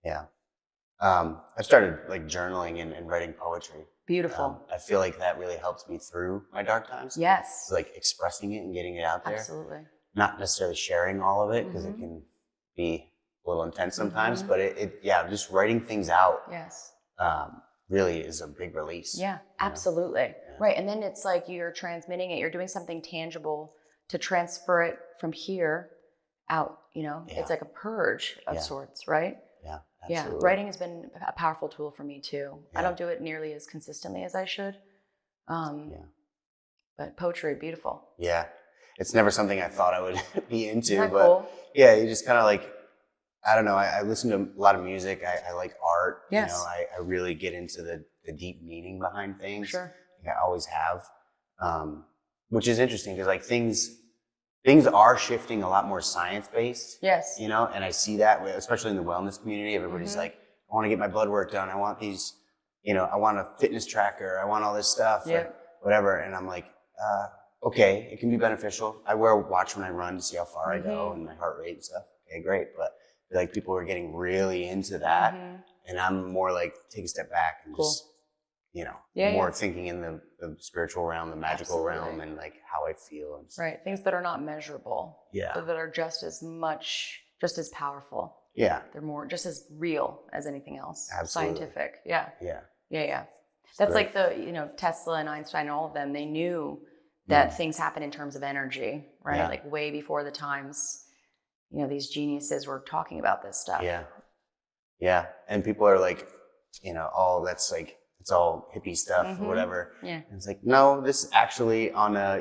S1: Yeah. I started like journaling and writing poetry.
S2: Beautiful.
S1: I feel like that really helps me through my dark times.
S2: Yes.
S1: So like expressing it and getting it out there.
S2: Absolutely.
S1: Not necessarily sharing all of it because it can be a little intense sometimes, but just writing things out.
S2: Yes.
S1: Really is a big release.
S2: Yeah, absolutely. Yeah. Right. And then it's like you're transmitting it, you're doing something tangible to transfer it from here out, It's like a purge of sorts, right?
S1: Yeah. Absolutely.
S2: Yeah, writing has been a powerful tool for me too. Yeah. I don't do it nearly as consistently as I should. But poetry, beautiful.
S1: Yeah. It's never something I thought I would be into,
S2: Isn't that
S1: but
S2: cool?
S1: Yeah, you just kind of like, I don't know. I listen to a lot of music. I like art.
S2: Yes.
S1: I really get into the deep meaning behind things.
S2: Sure.
S1: I always have, which is interesting because like things are shifting a lot more science-based.
S2: Yes.
S1: And I see that, especially in the wellness community. Everybody's like, I want to get my blood work done. I want these, I want a fitness tracker. I want all this stuff, or whatever. And I'm like, okay, it can be beneficial. I wear a watch when I run to see how far I go and my heart rate and stuff. Okay, great. But I feel like people are getting really into that. And I'm more like, take a step back and just, more thinking in the spiritual realm, the magical realm, and like how I feel. And
S2: right. Things that are not measurable.
S1: Yeah.
S2: But that are just as powerful.
S1: Yeah.
S2: They're more just as real as anything else.
S1: Absolutely.
S2: Scientific. Yeah.
S1: Yeah.
S2: Yeah. That's like the, Tesla and Einstein, all of them, they knew that things happen in terms of energy, right?
S1: Yeah.
S2: Like way before the times, these geniuses were talking about this stuff.
S1: Yeah. Yeah. And people are like, that's like, it's all hippie stuff or whatever.
S2: Yeah.
S1: And it's like, no, this is actually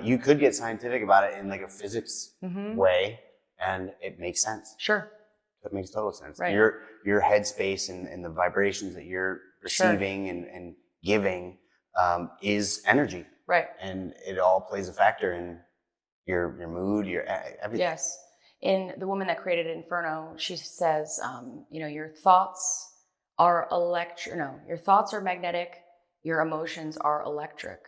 S1: you could get scientific about it in like a physics way, and it makes sense.
S2: Sure.
S1: It makes total sense.
S2: Right.
S1: Your headspace and the vibrations that you're receiving and giving is energy.
S2: Right.
S1: And it all plays a factor in your mood, your everything.
S2: Yes. in the woman that created Inferno, she says, your thoughts are your thoughts are magnetic, your emotions are electric,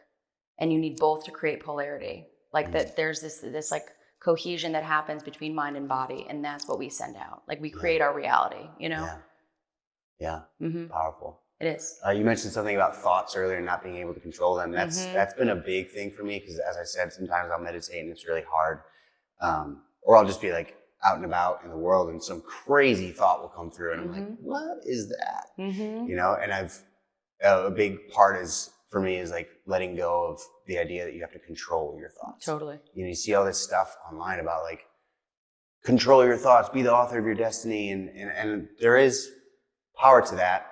S2: and you need both to create polarity. Like that, there's this like cohesion that happens between mind and body, and that's what we send out. Like we create our reality,
S1: Yeah.
S2: Mm-hmm.
S1: Powerful.
S2: It is.
S1: You mentioned something about thoughts earlier, not being able to control them. That's been a big thing for me because, as I said, sometimes I'll meditate and it's really hard, or I'll just be like out and about in the world and some crazy thought will come through, and I'm like, what is that? And a big part for me is like letting go of the idea that you have to control your thoughts.
S2: Totally.
S1: You see all this stuff online about like control your thoughts, be the author of your destiny, and there is power to that.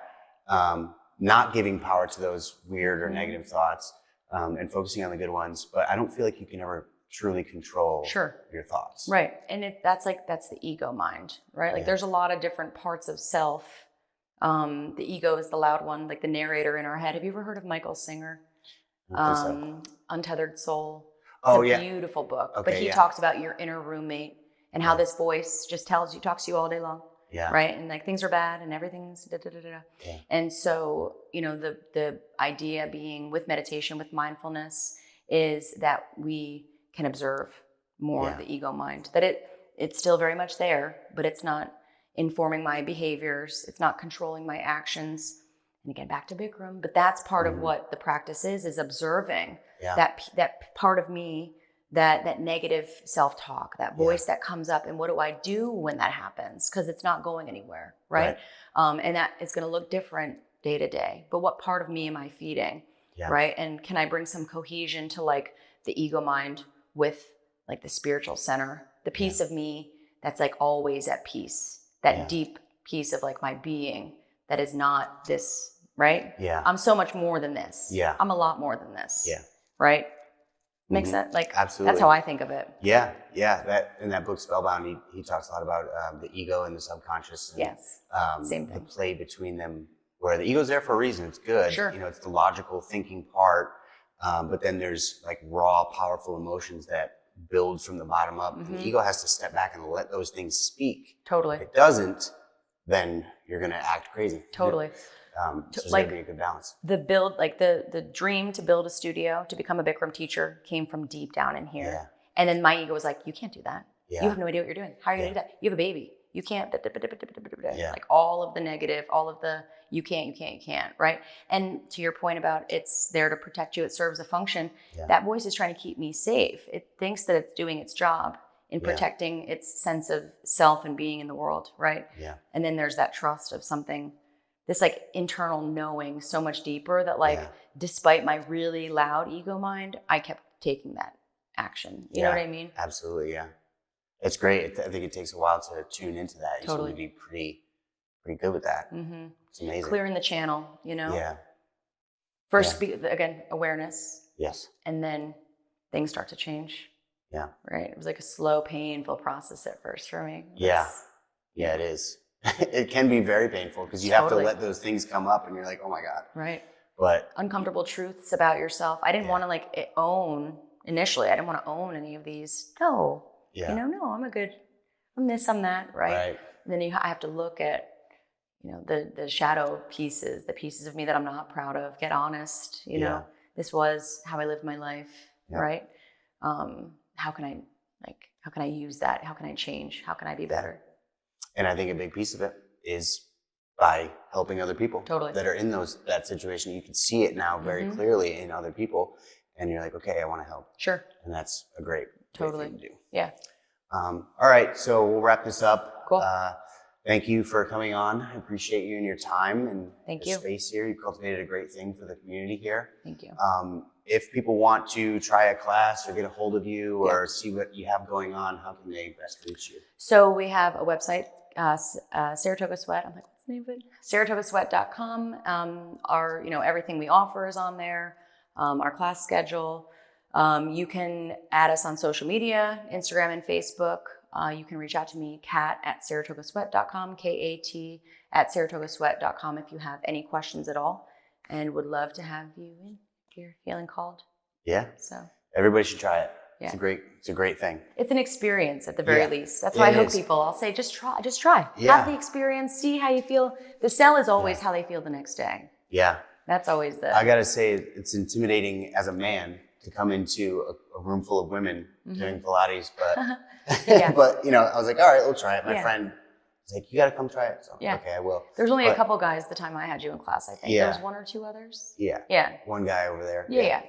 S1: Not giving power to those weird or negative thoughts, and focusing on the good ones. But I don't feel like you can ever truly control your thoughts.
S2: Right. And that's the ego mind, right? Like there's a lot of different parts of self. The ego is the loud one, like the narrator in our head. Have you ever heard of Michael Singer? Untethered Soul. It's a beautiful book. Okay, but he talks about your inner roommate and how this voice just talks to you all day long.
S1: Yeah.
S2: Right. And like things are bad and everything's da da da da. Yeah. And so, the idea being with meditation, with mindfulness, is that we can observe more the ego mind, that it's still very much there, but it's not informing my behaviors. It's not controlling my actions. And again, back to Bikram, but that's part of what the practice is observing that part of me, that negative self-talk, that voice that comes up, and what do I do when that happens? Because it's not going anywhere, right? And that it's going to look different day to day. But what part of me am I feeding, right? And can I bring some cohesion to like the ego mind with like the spiritual center, the piece of me that's like always at peace, that deep piece of like my being that is not this, right? Yeah. I'm so much more than this. Yeah. I'm a lot more than this. Yeah. Right? Makes sense? Like, absolutely. That's how I think of it.
S1: Yeah, that in that book Spellbound, he talks a lot about the ego and the subconscious. And, same thing. The play between them, where the ego's there for a reason. It's good. Sure. It's the logical thinking part, but then there's like raw, powerful emotions that build from the bottom up. And the ego has to step back and let those things speak.
S2: Totally.
S1: If it doesn't, then you're going to act crazy.
S2: Totally.
S1: So there's like, going to be a good balance.
S2: The dream to build a studio, to become a Bikram teacher came from deep down in here. Yeah. And then my ego was like, you can't do that. Yeah. You have no idea what you're doing. How are you going to do that? You have a baby. You can't. Like all of the negative, all of the you can't, right? And to your point about it's there to protect you, it serves a function. Yeah. That voice is trying to keep me safe. It thinks that it's doing its job in protecting its sense of self and being in the world, right? Yeah. And then there's that trust of something, this like internal knowing so much deeper that like, despite my really loud ego mind, I kept taking that action. You know what I mean?
S1: Absolutely. Yeah. It's great. I think it takes a while to tune into that. You seem to be pretty good with that. Mm-hmm. It's amazing.
S2: Clearing the channel, Yeah. First, again, awareness.
S1: Yes.
S2: And then things start to change.
S1: Yeah.
S2: Right. It was like a slow, painful process at first for me.
S1: Yeah, it is. It can be very painful because you have to let those things come up and you're like, oh my God.
S2: Right.
S1: But
S2: uncomfortable truths about yourself. I didn't want to own initially. I didn't want to own any of these. No. Yeah. No, I'm this, I'm that. Right. And then I have to look at, the shadow pieces, the pieces of me that I'm not proud of, get honest, this was how I lived my life. Yeah. Right. How can I use that? How can I change? How can I be better?
S1: And I think a big piece of it is by helping other people that are in that situation. You can see it now very clearly in other people, and you're like, okay, I want to help.
S2: Sure.
S1: And that's a great thing to do.
S2: Yeah.
S1: All right, so we'll wrap this up.
S2: Cool.
S1: Thank you for coming on. I appreciate you and your time and
S2: the
S1: space here. You cultivated a great thing for the community here.
S2: Thank you.
S1: If people want to try a class or get a hold of you or see what you have going on, how can they best reach you?
S2: So we have a website, Saratoga Sweat. I'm like, what's the name of it? SaratogaSweat.com. Our, everything we offer is on there. Our class schedule. You can add us on social media, Instagram and Facebook. You can reach out to me, kat@SaratogaSweat.com, KAT@SaratogaSweat.com if you have any questions at all, and would love to have you in if you're feeling called.
S1: Yeah.
S2: So
S1: everybody should try it. It's a great thing.
S2: It's an experience at the very least. That's why I hook people. I'll say, just try.
S1: Yeah.
S2: Have the experience, see how you feel. The sell is always how they feel the next day.
S1: Yeah.
S2: That's always
S1: I got to say, it's intimidating as a man to come into a room full of women doing Pilates, but, but, you know, I was like, all right, we'll try it. My friend was like, you got to come try it. So I'm like, okay, I will.
S2: There's only a couple guys the time I had you in class, I think. There was 1 or 2 others.
S1: Yeah. One guy over there.
S2: Yeah.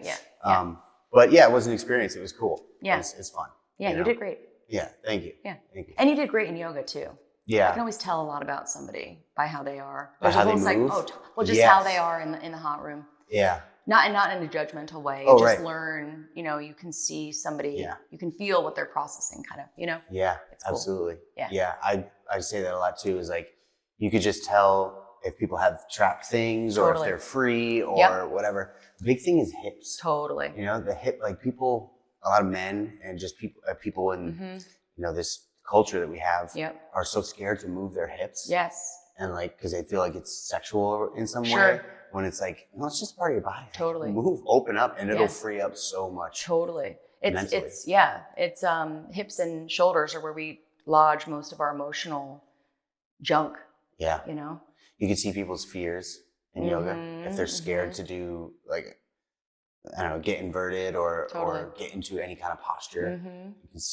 S1: But yeah, it was an experience. It was cool.
S2: Yeah.
S1: It's fun.
S2: Yeah, you did great.
S1: Yeah, thank you.
S2: Yeah.
S1: Thank you.
S2: And you did great in yoga too.
S1: Yeah.
S2: I can always tell a lot about somebody by how they are.
S1: By how they move?
S2: Just how they are in the hot room.
S1: Yeah.
S2: Not in a judgmental way.
S1: Oh,
S2: just learn, you know, you can see somebody, you can feel what they're processing kind of, you know?
S1: Yeah,
S2: it's cool.
S1: absolutely.
S2: Yeah.
S1: I say that a lot too, is like, you could just tell if people have trapped things or if they're free or whatever. The big thing is hips.
S2: Totally.
S1: You know, the hip, like people, a lot of men and just people in, you know, this culture that we have are so scared to move their hips.
S2: Yes.
S1: And like, because they feel like it's sexual in some way. When it's like, no, it's just part of your body.
S2: Totally.
S1: Move, open up, and it'll free up so much.
S2: Totally.
S1: Mentally.
S2: It's hips and shoulders are where we lodge most of our emotional junk.
S1: Yeah.
S2: You know?
S1: You can see people's fears in yoga. If they're scared to do, like, I don't know, get inverted or get into any kind of posture,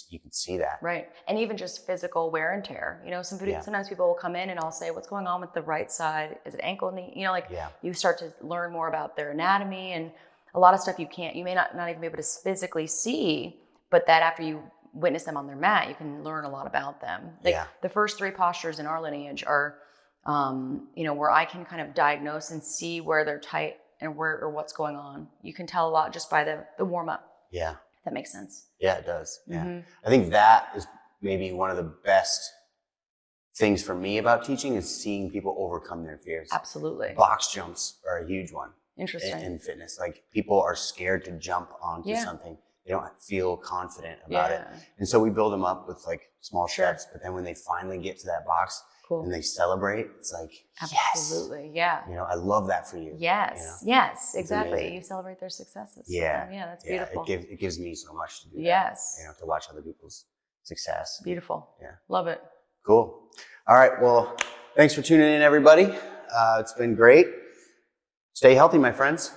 S1: you can see that.
S2: Right. And even just physical wear and tear. You know, sometimes people will come in and I'll say, what's going on with the right side? Is it ankle, knee? You know, like you start to learn more about their anatomy and a lot of stuff you may not even be able to physically see, but that after you witness them on their mat, you can learn a lot about them. Like the first 3 postures in our lineage are, you know, where I can kind of diagnose and see where they're tight and what's going on. You can tell a lot just by the warm up. Yeah. If that makes sense.
S1: Yeah, it does. Yeah. I think that is maybe one of the best things for me about teaching is seeing people overcome their fears.
S2: Absolutely.
S1: Box jumps are a huge one.
S2: Interesting.
S1: In fitness. Like people are scared to jump onto something. They don't feel confident about it. And so we build them up with like small steps, but then when they finally get to that box, and they celebrate, it's like,
S2: absolutely,
S1: You know, I love that for you.
S2: Yes,
S1: you know?
S2: yes, exactly. You celebrate their successes.
S1: Yeah.
S2: Yeah, that's beautiful.
S1: It gives me so much to do that.
S2: Yes.
S1: You know, to watch other people's success.
S2: Beautiful.
S1: Yeah.
S2: Love it.
S1: Cool. All right. Well, thanks for tuning in, everybody. It's been great. Stay healthy, my friends.